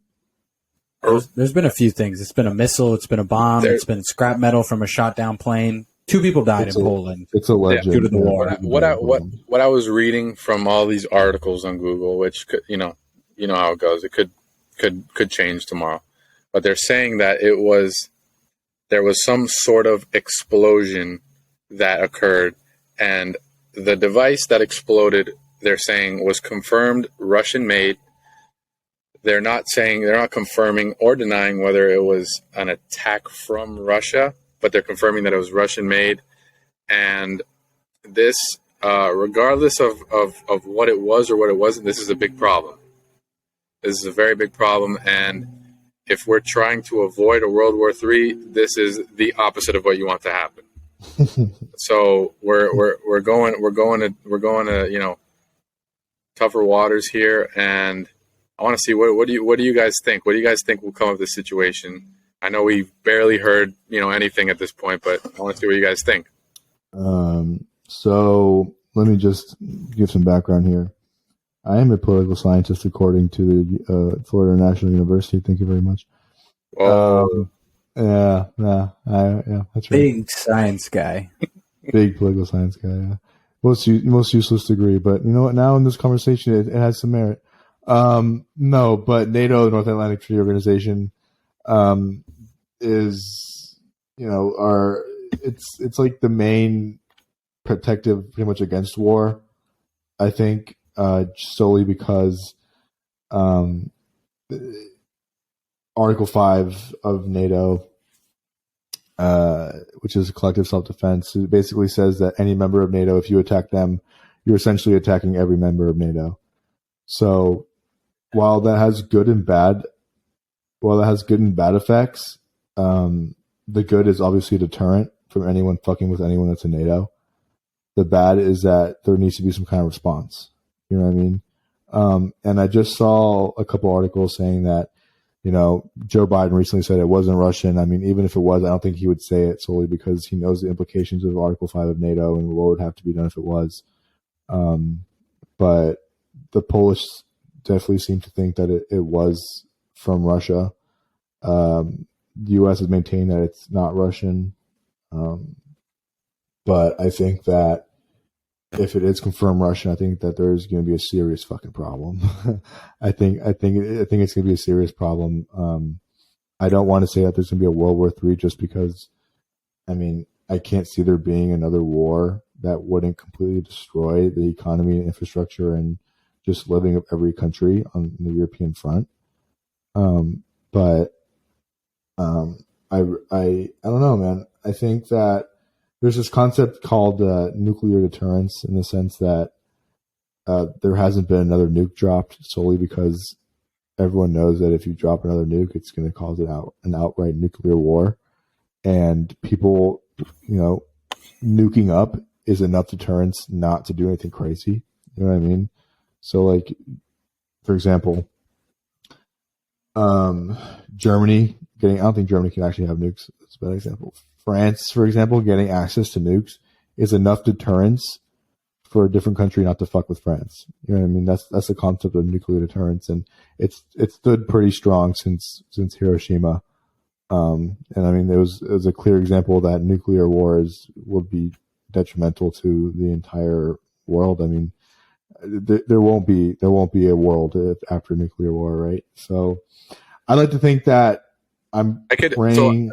There's been a few things. It's been a missile. It's been a bomb. It's been scrap metal from a shot down plane. 2 people died in Poland. It's alleged due to the war. What I was reading from all these articles on Google, which could, you know how it goes. It could change tomorrow, but they're saying that there was some sort of explosion that occurred, and the device that exploded, they're saying, was confirmed Russian made. They're not confirming or denying whether it was an attack from Russia, but they're confirming that it was Russian made. And this, regardless of what it was or what it wasn't, this is a big problem. This is a very big problem. And if we're trying to avoid a World War III, this is the opposite of what you want to happen. So we're going to tougher waters here, and I want to see what do you guys think? What do you guys think will come of this situation? I know we've barely heard anything at this point, but I want to see what you guys think. So let me just give some background here. I am a political scientist according to the Florida National University. Thank you very much. Yeah, that's right. Big science guy. Big political science guy. Yeah. Most useless degree, but you know what? Now in this conversation, it has some merit. No, but NATO, North Atlantic Treaty Organization, is, it's like the main protective pretty much against war, I think, solely because Article 5 of NATO, which is collective self-defense, it basically says that any member of NATO, if you attack them, you're essentially attacking every member of NATO. So while that has good and bad effects, the good is obviously a deterrent from anyone fucking with anyone that's in NATO. The bad is that there needs to be some kind of response. You know what I mean? And I just saw a couple articles saying that, Joe Biden recently said it wasn't Russian. I mean, even if it was, I don't think he would say it solely because he knows the implications of Article 5 of NATO and what would have to be done if it was. But the Polish definitely seem to think that it was from Russia. The U.S. has maintained that it's not Russian. But I think that if it is confirmed Russian, I think that there is going to be a serious fucking problem. I think it's going to be a serious problem. I don't want to say that there's going to be a World War III just because, I mean, I can't see there being another war that wouldn't completely destroy the economy and infrastructure and just living of every country on the European front. But I don't know, man. I think that there's this concept called nuclear deterrence in the sense that there hasn't been another nuke dropped solely because everyone knows that if you drop another nuke, it's going to cause an outright nuclear war. And people, nuking up is enough deterrence not to do anything crazy. You know what I mean? So, like, for example, Germany I don't think Germany can actually have nukes. That's a bad example. France, for example, getting access to nukes is enough deterrence for a different country not to fuck with France. You know what I mean? That's the concept of nuclear deterrence, and it's stood pretty strong since Hiroshima. And I mean, there was a clear example that nuclear wars would be detrimental to the entire world. I mean, there won't be a world after nuclear war, right? So I like to think that praying. So,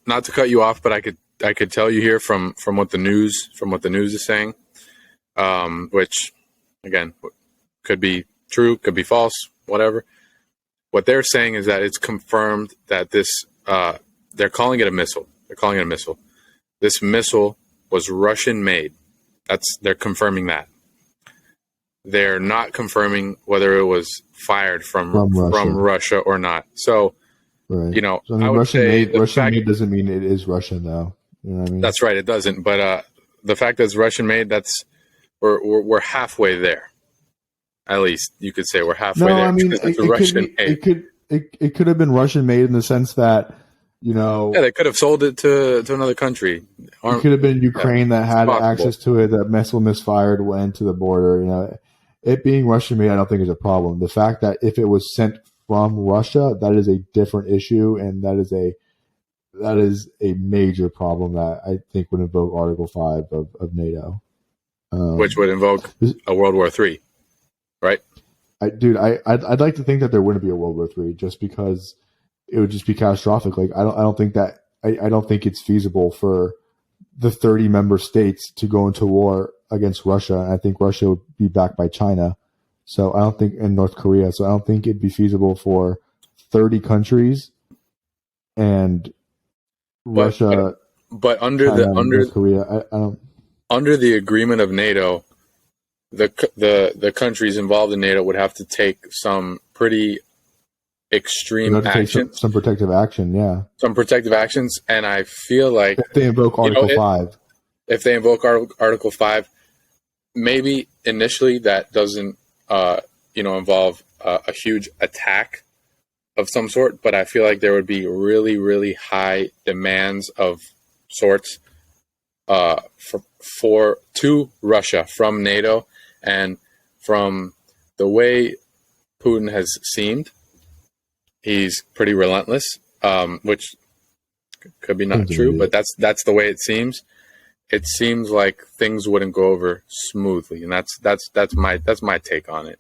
not to cut you off, but I could tell you here from what the news is saying, which again could be true, could be false, whatever. What they're saying is that it's confirmed that this they're calling it a missile. They're calling it a missile. This missile was Russian made. They're confirming that. They're not confirming whether it was fired from Russia or not. So, right. So, I mean, I would say Russian made doesn't mean it is Russian, though. You know what I mean? That's right. It doesn't. But the fact that it's Russian made, we're halfway there. At least you could say we're halfway there. I mean, it could have been Russian made in the sense that, they could have sold it to another country. It could have been Ukraine that had access to it. That missile misfired, went to the border. It being Russian made, I don't think is a problem. The fact that if it was sent from Russia, that is a different issue, and that is a major problem that I think would invoke Article 5 of NATO, which would invoke a World War III, right? I'd like to think that there wouldn't be a World War III just because it would just be catastrophic. Like I don't think it's feasible for the 30 member states to go into war against Russia. And I think Russia would be backed by China. So I don't think in North Korea. So I don't think it'd be feasible for 30 countries and Russia. But under China, North Korea, I don't. Under the agreement of NATO, the countries involved in NATO would have to take some pretty extreme action, some protective action, yeah. Some protective actions, and I feel like if they invoke Article 5. If they invoke Article 5, maybe initially that doesn't involve a huge attack of some sort, but I feel like there would be really, really high demands of sorts to Russia from NATO, and from the way Putin has seemed, he's pretty relentless, which could be not true, but that's the way it seems. It seems like things wouldn't go over smoothly, and that's my take on it.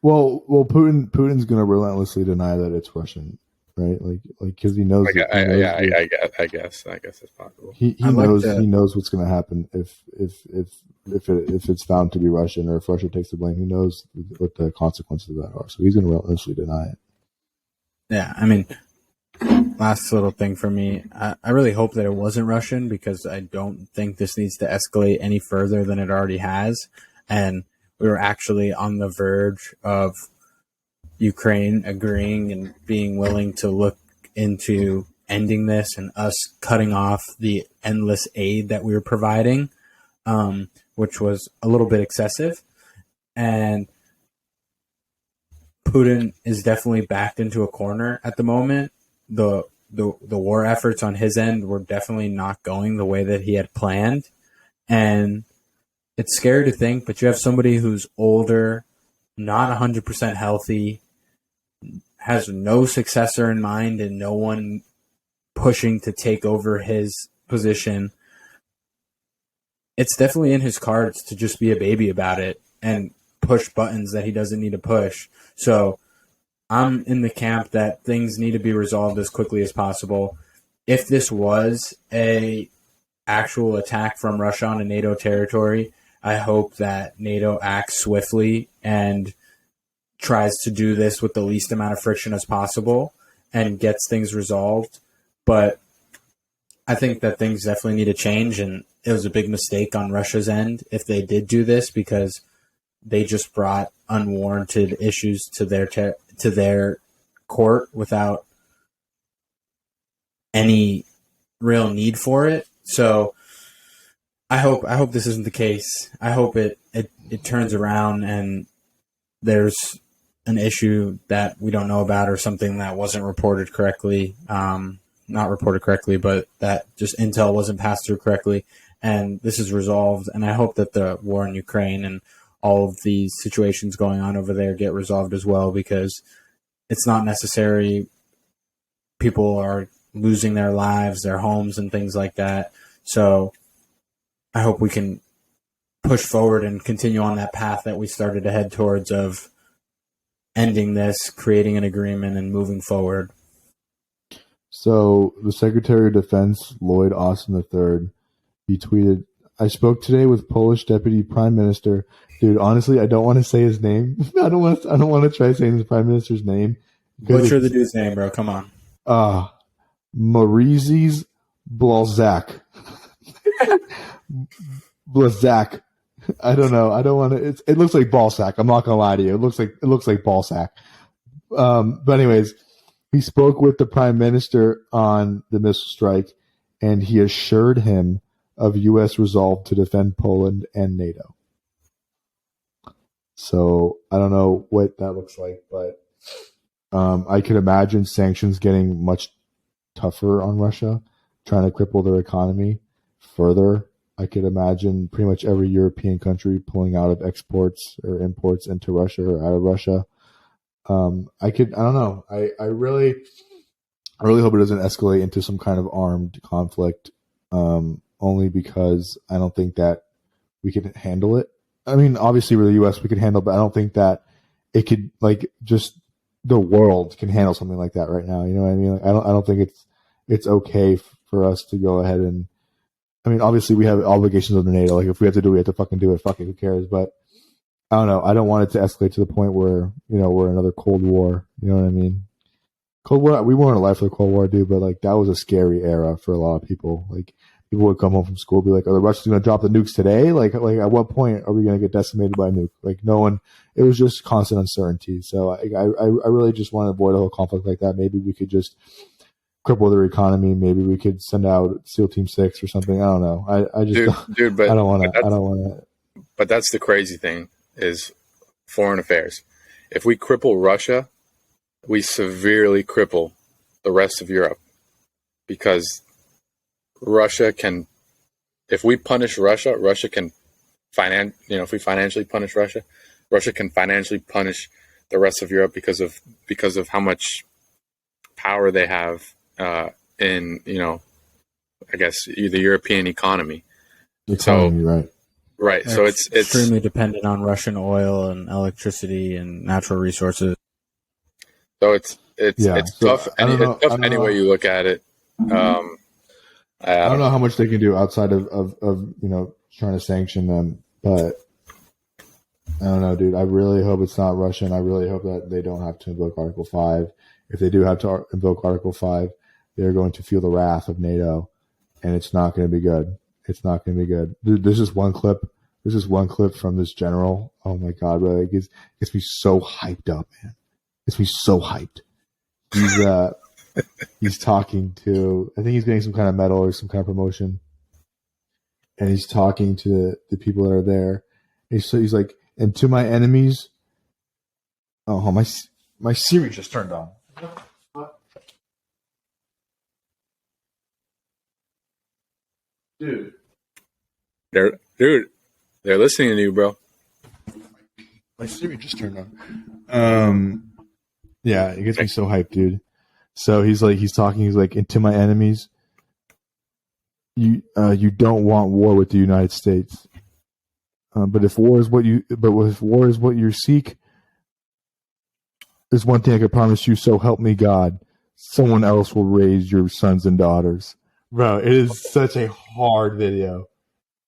Well, Putin's going to relentlessly deny that it's Russian. right? Like because he knows. I guess it's possible. He knows what's going to happen if it's found to be Russian, or if Russia takes the blame. He knows what the consequences of that are, so he's going to relentlessly deny it. Yeah, I mean, last little thing for me, I really hope that it wasn't Russian, because I don't think this needs to escalate any further than it already has. And we were actually on the verge of Ukraine agreeing and being willing to look into ending this and us cutting off the endless aid that we were providing, which was a little bit excessive. And Putin is definitely backed into a corner at the moment. The war efforts on his end were definitely not going the way that he had planned. And it's scary to think, but you have somebody who's older, not 100% healthy, has no successor in mind, and no one pushing to take over his position. It's definitely in his cards to just be a baby about it and push buttons that he doesn't need to push. So I'm in the camp that things need to be resolved as quickly as possible. If this was a actual attack from Russia on a NATO territory, I hope that NATO acts swiftly and tries to do this with the least amount of friction as possible and gets things resolved. But I think that things definitely need to change, and it was a big mistake on Russia's end if they did do this, because they just brought unwarranted issues to their court without any real need for it. So I hope this isn't the case. I hope it turns around and there's an issue that we don't know about, or something that wasn't reported correctly, not reported correctly, but that just intel wasn't passed through correctly, and this is resolved. And I hope that the war in Ukraine and all of these situations going on over there get resolved as well, because it's not necessary. People are losing their lives, their homes, and things like that. So I hope we can push forward and continue on that path that we started to head towards, of ending this, creating an agreement, and moving forward. So the Secretary of Defense, Lloyd Austin III, he tweeted, "I spoke today with Polish Deputy Prime Minister." Dude, honestly, I don't want to say his name. I don't want to try saying the Prime Minister's name. Butcher the dude's name, bro. Come on. Marizis Blazak. Blazak. I don't know. I don't want to. It looks like ball sack. I'm not gonna lie to you. It looks like ball sack. But anyways, he spoke with the Prime Minister on the missile strike, and he assured him of U.S. resolve to defend Poland and NATO. So I don't know what that looks like, but I could imagine sanctions getting much tougher on Russia, trying to cripple their economy further. I could imagine pretty much every European country pulling out of exports or imports into Russia or out of Russia. I don't know. I really hope it doesn't escalate into some kind of armed conflict, only because I don't think that we can handle it. I mean, obviously we're the U.S., we can handle, but I don't think that it could, like, just the world can handle something like that right now. You know what I mean? Like, I don't think it's okay for us to go ahead and, I mean, obviously we have obligations under NATO. Like, if we have to do it, we have to fucking do it. Fuck it, who cares? But I don't know. I don't want it to escalate to the point where, we're in another Cold War. You know what I mean? Cold War, we weren't alive for the Cold War, dude, but, like, that was a scary era for a lot of people. Like, people would come home from school and be like, are the Russians going to drop the nukes today? Like, at what point are we going to get decimated by a nuke? Like, no one, it was just constant uncertainty. So I really just want to avoid a whole conflict like that. Maybe we could just cripple their economy. Maybe we could send out SEAL Team 6 or something. I don't know. I don't want to. But that's the crazy thing, is foreign affairs. If we cripple Russia, we severely cripple the rest of Europe, because Russia can, if we punish Russia, Russia can if we financially punish Russia, Russia can financially punish the rest of Europe because of how much power they have in, I guess, the European economy. Right. They're so it's extremely dependent on Russian oil and electricity and natural resources. So it's tough. It's tough any way you look at it. I don't know how much they can do outside of trying to sanction them, but I don't know, dude. I really hope it's not Russian. I really hope that they don't have to invoke Article 5. If they do have to invoke Article 5, they're going to feel the wrath of NATO, and it's not going to be good. It's not going to be good. Dude, there's just one clip. There's just one clip from this general. Oh my god, bro! It gets me so hyped up, man. It gets me so hyped. He's talking to. I think he's getting some kind of medal or some kind of promotion, and he's talking to the people that are there. And so he's like, "And to my enemies." Oh, my Siri just turned on. Dude. They're listening to you, bro. My Siri just turned on. Yeah, it gets me so hyped, dude. So he's talking, and to my enemies, you don't want war with the United States. But if war is what you seek, there's one thing I can promise you, so help me God. Someone else will raise your sons and daughters. Bro, it is such a hard video.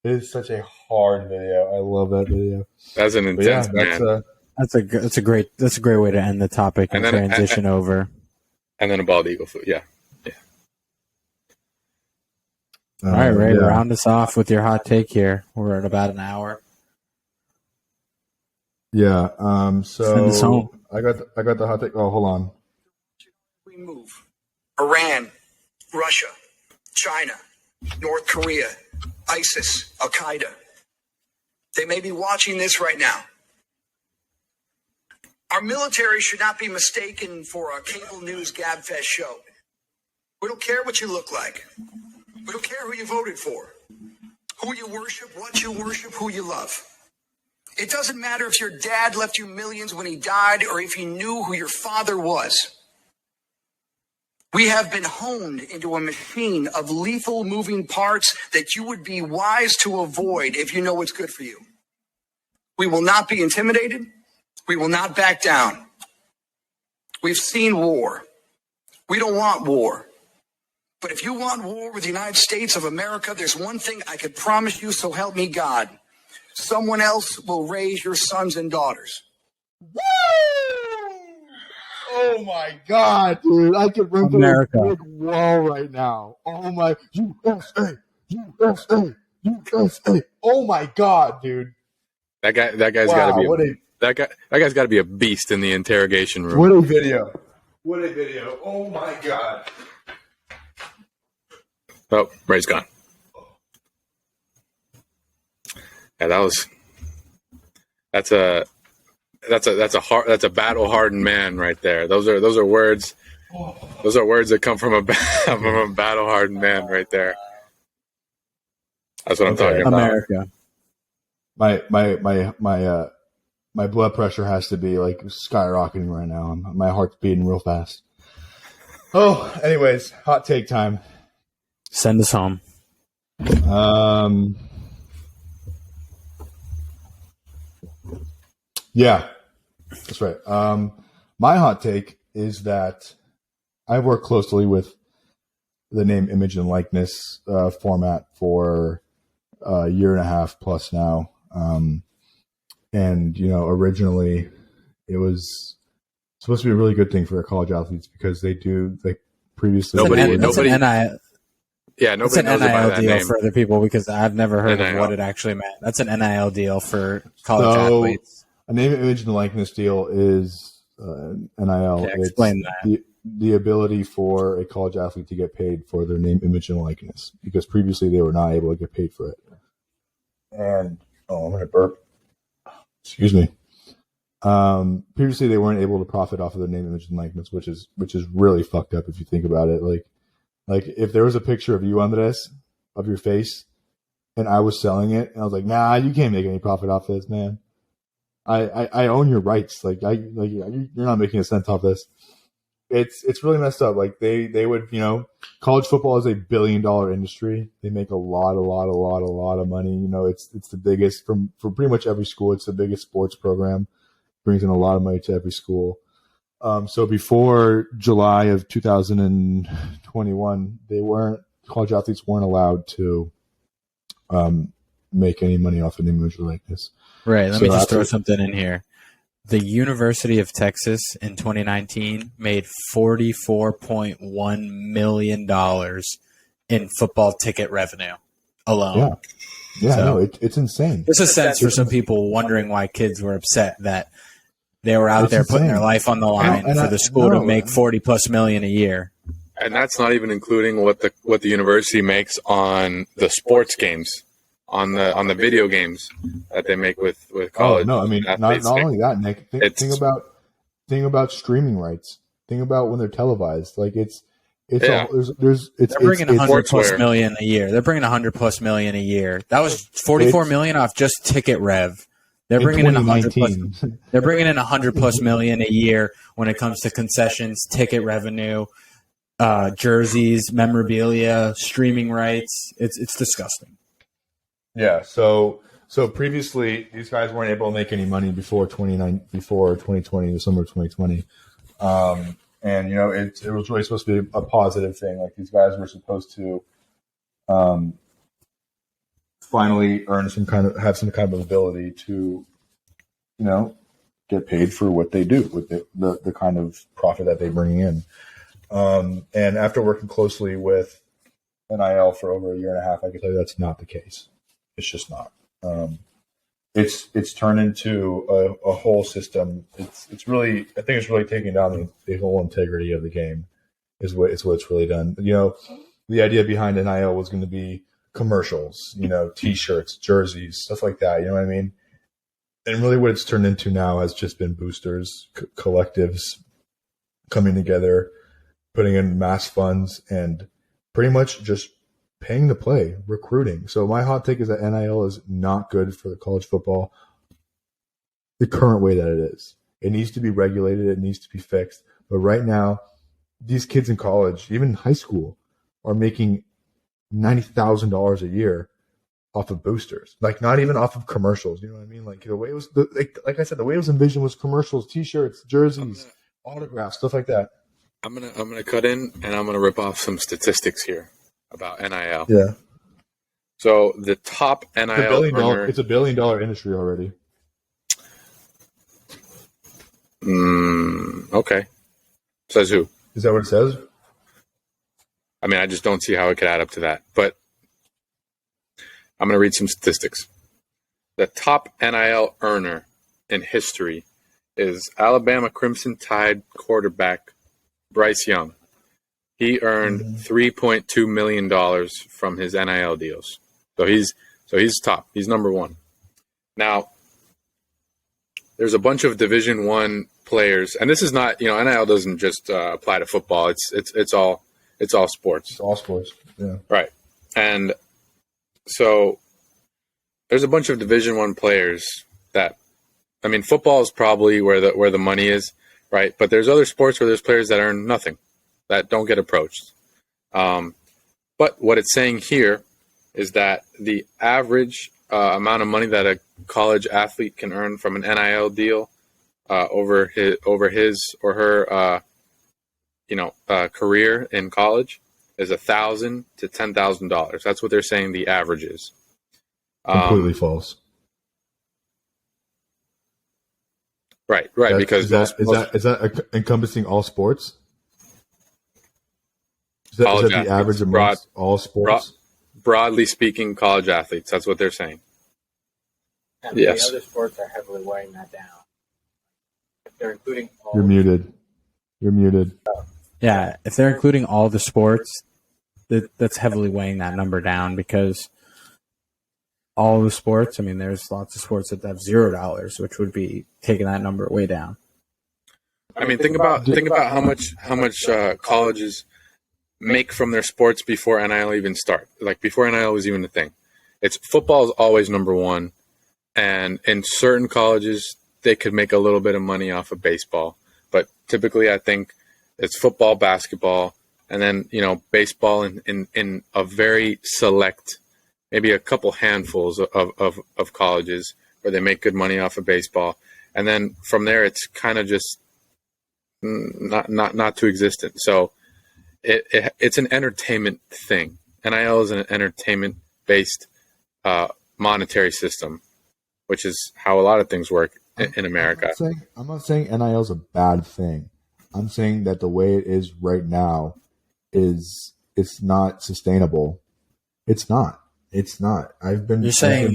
It is such a hard video. I love that video. That's an intense man. That's a great way to end the topic and transition over. And then a bald eagle foot. Yeah. All right, Ray, round us off with your hot take here. We're at about an hour. Yeah. Send us home. I got the hot take. Oh, hold on. We move. Iran, Russia, China, North Korea, ISIS, Al-Qaeda. They may be watching this right now. Our military should not be mistaken for a cable news gabfest show. We don't care what you look like. We don't care who you voted for, who you worship, what you worship, who you love. It doesn't matter if your dad left you millions when he died or if you knew who your father was. We have been honed into a machine of lethal moving parts that you would be wise to avoid if you know what's good for you. We will not be intimidated. We will not back down. We've seen war. We don't want war. But if you want war with the United States of America, there's one thing I could promise you, so help me God. Someone else will raise your sons and daughters. Woo! Oh my god, dude. I could run through a big wall right now. Oh my USA, USA, USA. Oh my god, dude. That guy's gotta be that guy's gotta be a beast in the interrogation room. What a video. What a video. Oh my god. Oh, Ray's gone. Yeah, that's a battle hardened man right there. Those are words. Those are words that come from a battle hardened man right there. That's what I'm talking about. America. My blood pressure has to be like skyrocketing right now. My heart's beating real fast. Oh, anyways, hot take time. Send us home. Yeah, that's right. My hot take is that I work closely with the name, image, and likeness format for a year and a half plus now. And, originally it was supposed to be a really good thing for college athletes because they do, previously. Nobody it's knows an NIL about deal that name. for other people because I've never heard of what it actually meant. That's an NIL deal for college athletes. A name, image, and likeness deal is NIL. Yeah, explain that. The ability for a college athlete to get paid for their name, image, and likeness because previously they were not able to get paid for it. And I'm going to burp. Excuse me. Previously they weren't able to profit off of their name, image, and likeness, which is really fucked up if you think about it. Like if there was a picture of you, Andres, of your face, and I was selling it, and I was like, nah, you can't make any profit off this, man. I own your rights. You're not making a cent off this. It's really messed up. Like they would, college football is $1 billion industry. They make a lot of money. It's the biggest for pretty much every school. It's the biggest sports program. Brings in a lot of money to every school. So before July of 2021, college athletes weren't allowed to make any money off an image likeness. Right. Let me just throw something in here. The University of Texas in 2019 made $44.1 million in football ticket revenue alone. Yeah, so, no, it's insane. There's a sense for some people wondering why kids were upset that they were out there putting their life on the line for the school to make $40+ million a year. And that's not even including what the university makes on the sports games, on the video games that they make with college. Oh, no, I mean not only that, Nick. Think about streaming rights. Think about when they're televised. Like it's they're bringing $100+ million a year. They're bringing $100+ million a year. That was $44 million off just ticket rev. They're bringing in $100+ million a year when it comes to concessions, ticket revenue, jerseys, memorabilia, streaming rights. It's disgusting. Yeah. So previously these guys weren't able to make any money before 2020, December 2020. And it was really supposed to be a positive thing. Like these guys were supposed to finally have some kind of ability to, get paid for what they do with the kind of profit that they bring in. And after working closely with NIL for over a year and a half, I can tell you that's not the case. It's just not. It's turned into a whole system. It's really, I think it's really taking down the whole integrity of the game is what it's really done. The idea behind NIL was going to be commercials, T-shirts, jerseys, stuff like that. You know what I mean? And really what it's turned into now has just been boosters, collectives coming together, putting in mass funds, and pretty much just paying to play, recruiting. So my hot take is that NIL is not good for the college football the current way that it is. It needs to be regulated. It needs to be fixed. But right now, these kids in college, even high school, are making $90,000 a year off of boosters. Like not even off of commercials. You know what I mean? Like the way it was, like I said, the way it was envisioned was commercials, T-shirts, jerseys, autographs, stuff like that. I'm gonna cut in and I'm gonna rip off some statistics here about NIL. Yeah. So the top NIL it's a $1 billion industry already. Okay. Says who? Is that what it says? I mean, I just don't see how it could add up to that. But I'm going to read some statistics. The top NIL earner in history is Alabama Crimson Tide quarterback Bryce Young. He earned $3.2 million from his NIL deals. So he's top. He's number one. Now, there's a bunch of Division I players, and this is not, NIL doesn't just apply to football. It's all sports. It's all sports. Yeah. Right. And so there's a bunch of Division I players that, I mean, football is probably where the money is, right? But there's other sports where there's players that earn nothing, that don't get approached. But what it's saying here is that the average amount of money that a college athlete can earn from an NIL deal over his or her career in college is $1,000 to $10,000. That's what they're saying the average is. Completely false. Right. Because is that encompassing all sports? Is that the average amongst all sports? Broadly speaking, college athletes. That's what they're saying. And yes. The other sports are heavily weighing that down. If they're including all You're muted. Yeah, if they're including all the sports, that's heavily weighing that number down because all the sports, I mean, there's lots of sports that have $0, which would be taking that number way down. I mean, think about how much colleges make from their sports before NIL even start. Like before NIL was even a thing. It's football is always number one, and in certain colleges they could make a little bit of money off of baseball, but typically I think it's football, basketball, and then baseball in a very select, maybe a couple handfuls of colleges where they make good money off of baseball, and then from there it's kind of just not too existent. So it's an entertainment thing. NIL is an entertainment-based monetary system, which is how a lot of things work in America. I'm not saying NIL is a bad thing. I'm saying that the way it is right now it's not sustainable. It's not. You're saying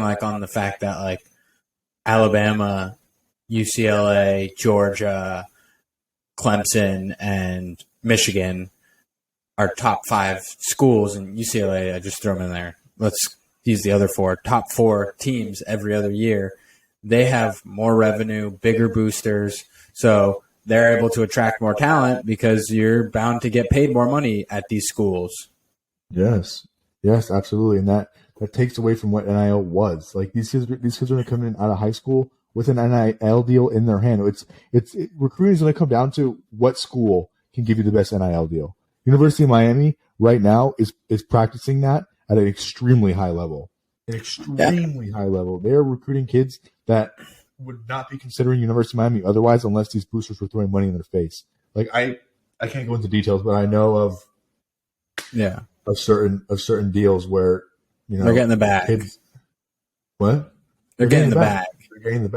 like on the fact that like Alabama, UCLA, Georgia, Clemson, and Michigan are top 5 schools, and UCLA, I just throw them in there. Let's use the other 4. Top 4 teams every other year. They have more revenue, bigger boosters, so they're able to attract more talent because you're bound to get paid more money at these schools. Yes, absolutely, and that takes away from what NIL was. Like these kids are going to come in out of high school with an NIL deal in their hand. Recruiting is going to come down to what school can give you the best NIL deal. University of Miami right now is practicing that at an extremely high level. High level. They're recruiting kids that would not be considering University of Miami otherwise unless these boosters were throwing money in their face. Like I can't go into details, but I know of certain deals where they're getting the bag. Kids, what? They're getting the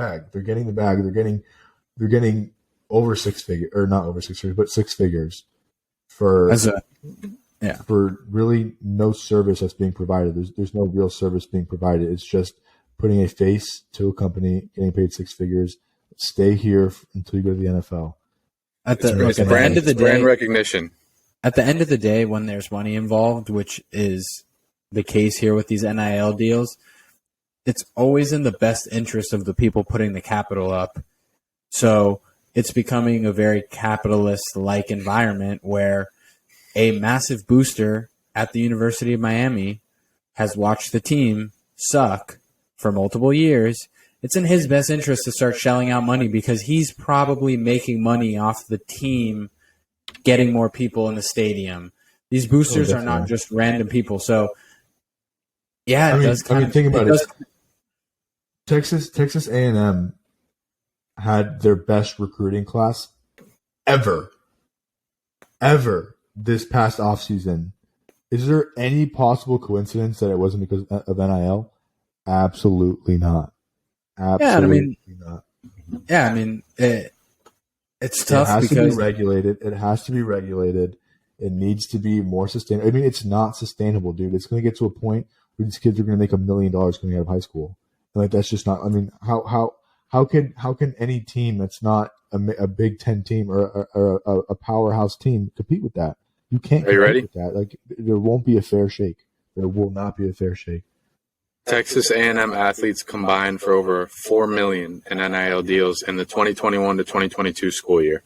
bag. They're getting over 6 figures, or not over 6 figures, but 6 figures for really no service that's being provided. There's no real service being provided. It's just putting a face to a company, getting paid 6 figures. Stay here until you go to the NFL. At the end of the day, brand recognition. At the end of the day, when there's money involved, which is the case here with these NIL deals, it's always in the best interest of the people putting the capital up. So it's becoming a very capitalist-like environment where a massive booster at the University of Miami has watched the team suck for multiple years. It's in his best interest to start shelling out money because he's probably making money off the team getting more people in the stadium. These boosters are not just random people. So, yeah, think about it. Texas A&M had their best recruiting class ever this past offseason. Is there any possible coincidence that it wasn't because of NIL? Absolutely not. Absolutely not. Yeah, I mean, it's tough because it has to be regulated. It needs to be more sustainable. I mean, it's not sustainable, dude. It's going to get to a point where these kids are going to make $1 million coming out of high school. And like that's just not. I mean, how can any team that's not a Big Ten team or a powerhouse team compete with that? You can't. Are you ready? With that. Like there won't be a fair shake. There will not be a fair shake. Texas A&M athletes combined for over $4 million in NIL deals in the 2021 to 2022 school year.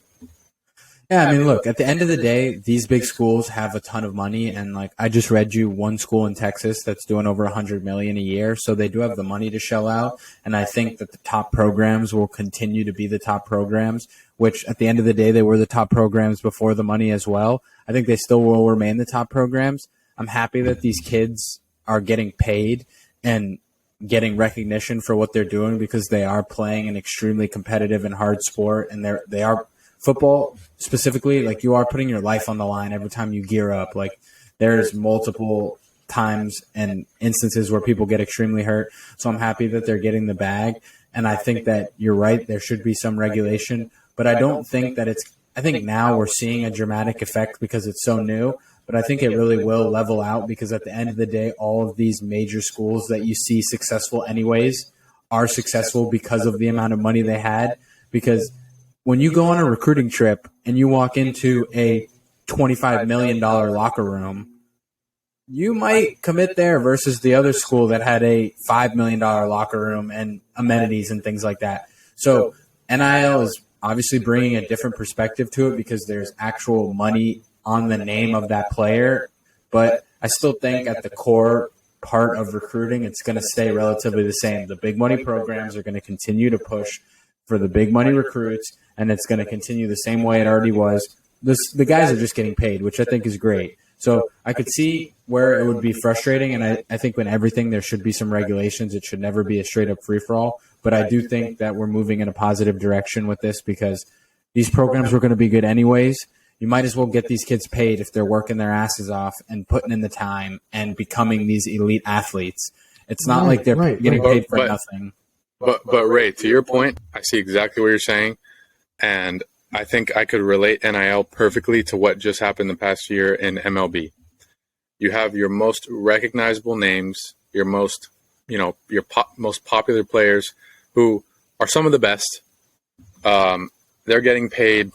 Yeah, I mean, look, at the end of the day, these big schools have a ton of money, and like I just read you one school in Texas that's doing over $100 million a year, so they do have the money to shell out, and I think that the top programs will continue to be the top programs, which at the end of the day, they were the top programs before the money as well. I think they still will remain the top programs. I'm happy that these kids are getting paid and getting recognition for what they're doing because they are playing an extremely competitive and hard sport, and they are football specifically, like you are putting your life on the line every time you gear up. Like there's multiple times and instances where people get extremely hurt. So I'm happy that they're getting the bag. And I think that you're right. There should be some regulation, but I don't think that I think now we're seeing a dramatic effect because it's so new, but I think it really will level out because at the end of the day, all of these major schools that you see successful anyways are successful because of the amount of money they had. Because when you go on a recruiting trip and you walk into a $25 million locker room, you might commit there versus the other school that had a $5 million locker room and amenities and things like that. So NIL is obviously bringing a different perspective to it because there's actual money on the name of that player. But I still think at the core part of recruiting, it's going to stay relatively the same. The big money programs are going to continue to push for the big money recruits, and it's going to continue the same way it already was. The guys are just getting paid, which I think is great. So I could see where it would be frustrating, and I think when everything, there should be some regulations. It should never be a straight-up free-for-all. But I do think that we're moving in a positive direction with this because, These programs were going to be good anyways. You might as well get these kids paid if they're working their asses off and putting in the time and becoming these elite athletes. It's not like they're getting paid for nothing. But Ray, to your point, I see exactly what you're saying, and I think I could relate NIL perfectly to what just happened the past year in MLB. You have your most recognizable names, your most, most popular players who are some of the best. They're getting paid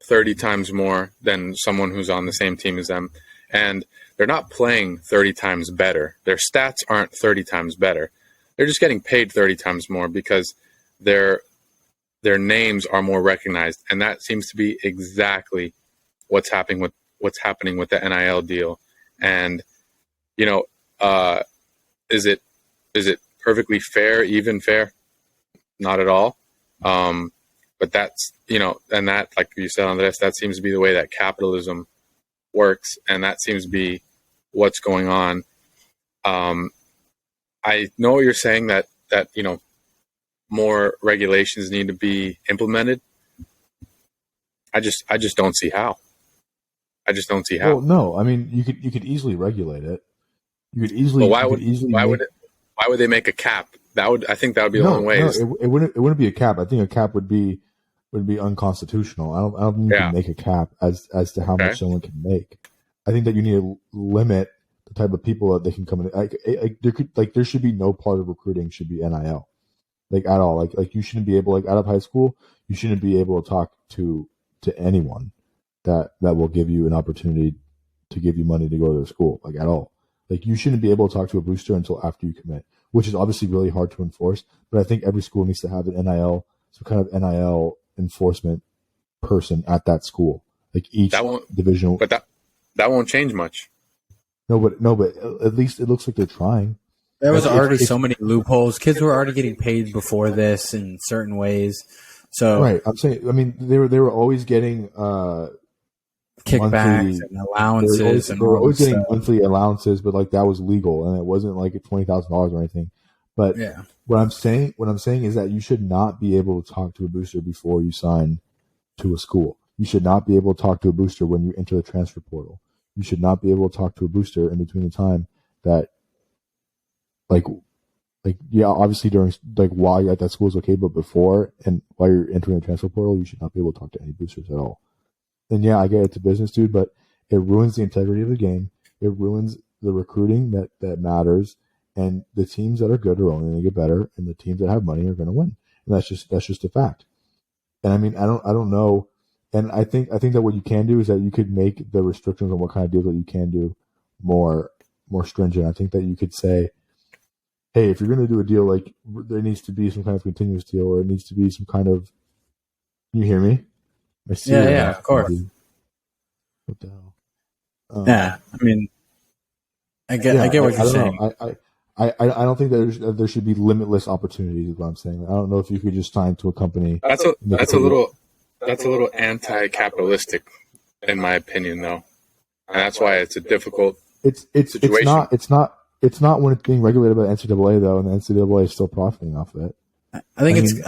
30 times more than someone who's on the same team as them. And they're not playing 30 times better. Their stats aren't 30 times better. They're just getting paid 30 times more because their names are more recognized. And that seems to be exactly what's happening with the NIL deal. And, is it perfectly fair, even fair? Not at all. But that's, and that, like you said, Andres, that seems to be the way that capitalism works. And that seems to be what's going on. I know what you're saying that, more regulations need to be implemented. I just don't see how. I just don't see how. Well, no, I mean, you could easily regulate it. You could easily. Why would they make a cap? I think that would be a long way. No, it wouldn't be a cap. I think a cap would be unconstitutional. I don't think you can make a cap as to how much someone can make. I think that you need to limit the type of people that they can come in. There should be no part of recruiting should be NIL, at all. Like you shouldn't be able, out of high school, you shouldn't be able to talk to anyone that will give you an opportunity to give you money to go to their school, at all. You shouldn't be able to talk to a booster until after you commit, which is obviously really hard to enforce. But I think every school needs to have an NIL, some kind of NIL enforcement person at that school, each division. But that won't change much. No, but at least it looks like they're trying. There was already so many loopholes. Kids were already getting paid before this in certain ways. So right, I'm saying. I mean, they were always getting kickbacks and allowances. They were always getting monthly allowances, but that was legal and it wasn't $20,000 or anything. But what I'm saying is that you should not be able to talk to a booster before you sign to a school. You should not be able to talk to a booster when you enter the transfer portal. You should not be able to talk to a booster in between the time that, obviously during while you're at that school is okay, but before and while you're entering the transfer portal, you should not be able to talk to any boosters at all. And I get it's a business, dude, but it ruins the integrity of the game. It ruins the recruiting that matters, and the teams that are good are only going to get better, and the teams that have money are going to win. And that's just a fact. And I mean, I don't know. And I think that what you can do is that you could make the restrictions on what kind of deals that you can do more stringent. I think that you could say, hey, if you're going to do a deal, there needs to be some kind of continuous deal, or it needs to be some kind of. Can you hear me? Yeah, of course. What the hell? I mean, I get what you're saying. I don't think that there should be limitless opportunities. Is what I'm saying. I don't know if you could just sign to a company. That's a little anti-capitalistic, in my opinion, though, and that's why it's a difficult. Situation. It's not when it's being regulated by the NCAA though, and the NCAA is still profiting off of it. I think at the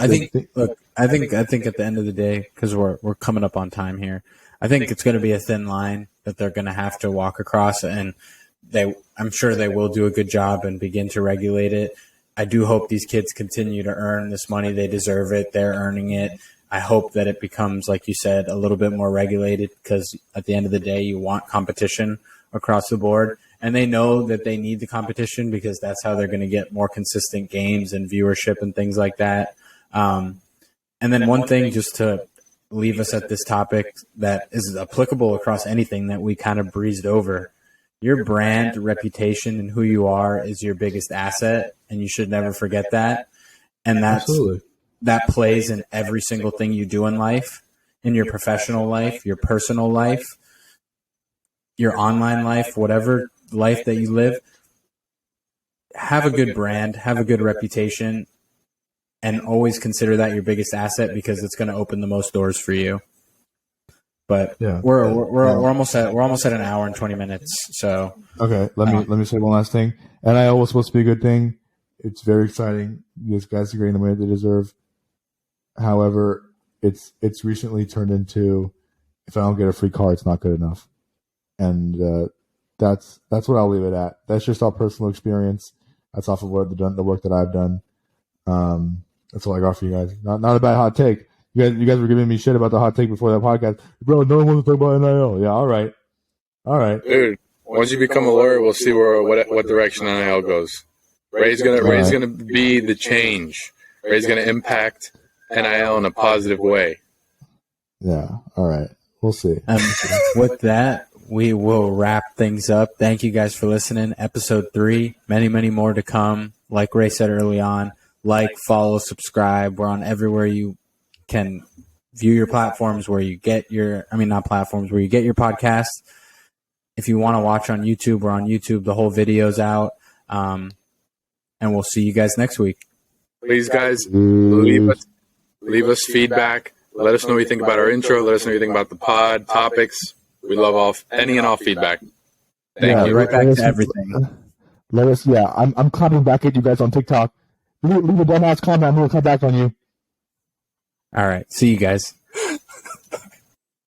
end of the day, because we're coming up on time here, I think it's going to be a thin line that they're going to have to walk across, and I'm sure they will do a good job and begin to regulate it. I do hope these kids continue to earn this money. They deserve it. They're earning it. I hope that it becomes, like you said, a little bit more regulated, because at the end of the day, you want competition across the board. And they know that they need the competition because that's how they're going to get more consistent games and viewership and things like that. And then one thing, just to leave us at this topic that is applicable across anything that we kind of breezed over, your brand, reputation, and who you are is your biggest asset, and you should never forget that. And that plays in every single thing you do in life, in your professional life, your personal life, your online life, whatever life that you live. Have a good brand, have a good reputation, and always consider that your biggest asset, because it's going to open the most doors for you. But we're almost at an hour and 20 minutes. So okay, let me say one last thing. NIL was supposed to be a good thing. It's very exciting. These guys are getting the money they deserve. However, it's recently turned into, if I don't get a free car, it's not good enough. And that's what I'll leave it at. That's just our personal experience. That's off of the work that I've done. That's all I got for you guys. Not a bad hot take. You guys were giving me shit about the hot take before that podcast. Bro, no one wants to talk about NIL. Yeah, all right. Dude, once you become a lawyer, we'll see what direction NIL goes. Ray's gonna be the change. Ray's gonna impact NIL in a positive way. Yeah, all right. We'll see. With that, we will wrap things up. Thank you guys for listening. Episode 3, many, many more to come. Like Ray said early on, follow, subscribe. We're on everywhere you can view your platforms, where you get your, not platforms, where you get your podcasts. If you want to watch on YouTube, we're on YouTube. The whole video's out. And we'll see you guys next week. Please, guys, leave us feedback. Let us know what you think about our intro. Let us know what you think about the pod topics. We love any and all feedback. Thank you. Right back to everything. I'm commenting back at you guys on TikTok. Leave a dumbass comment. I'm going to come back on you. All right. See you guys.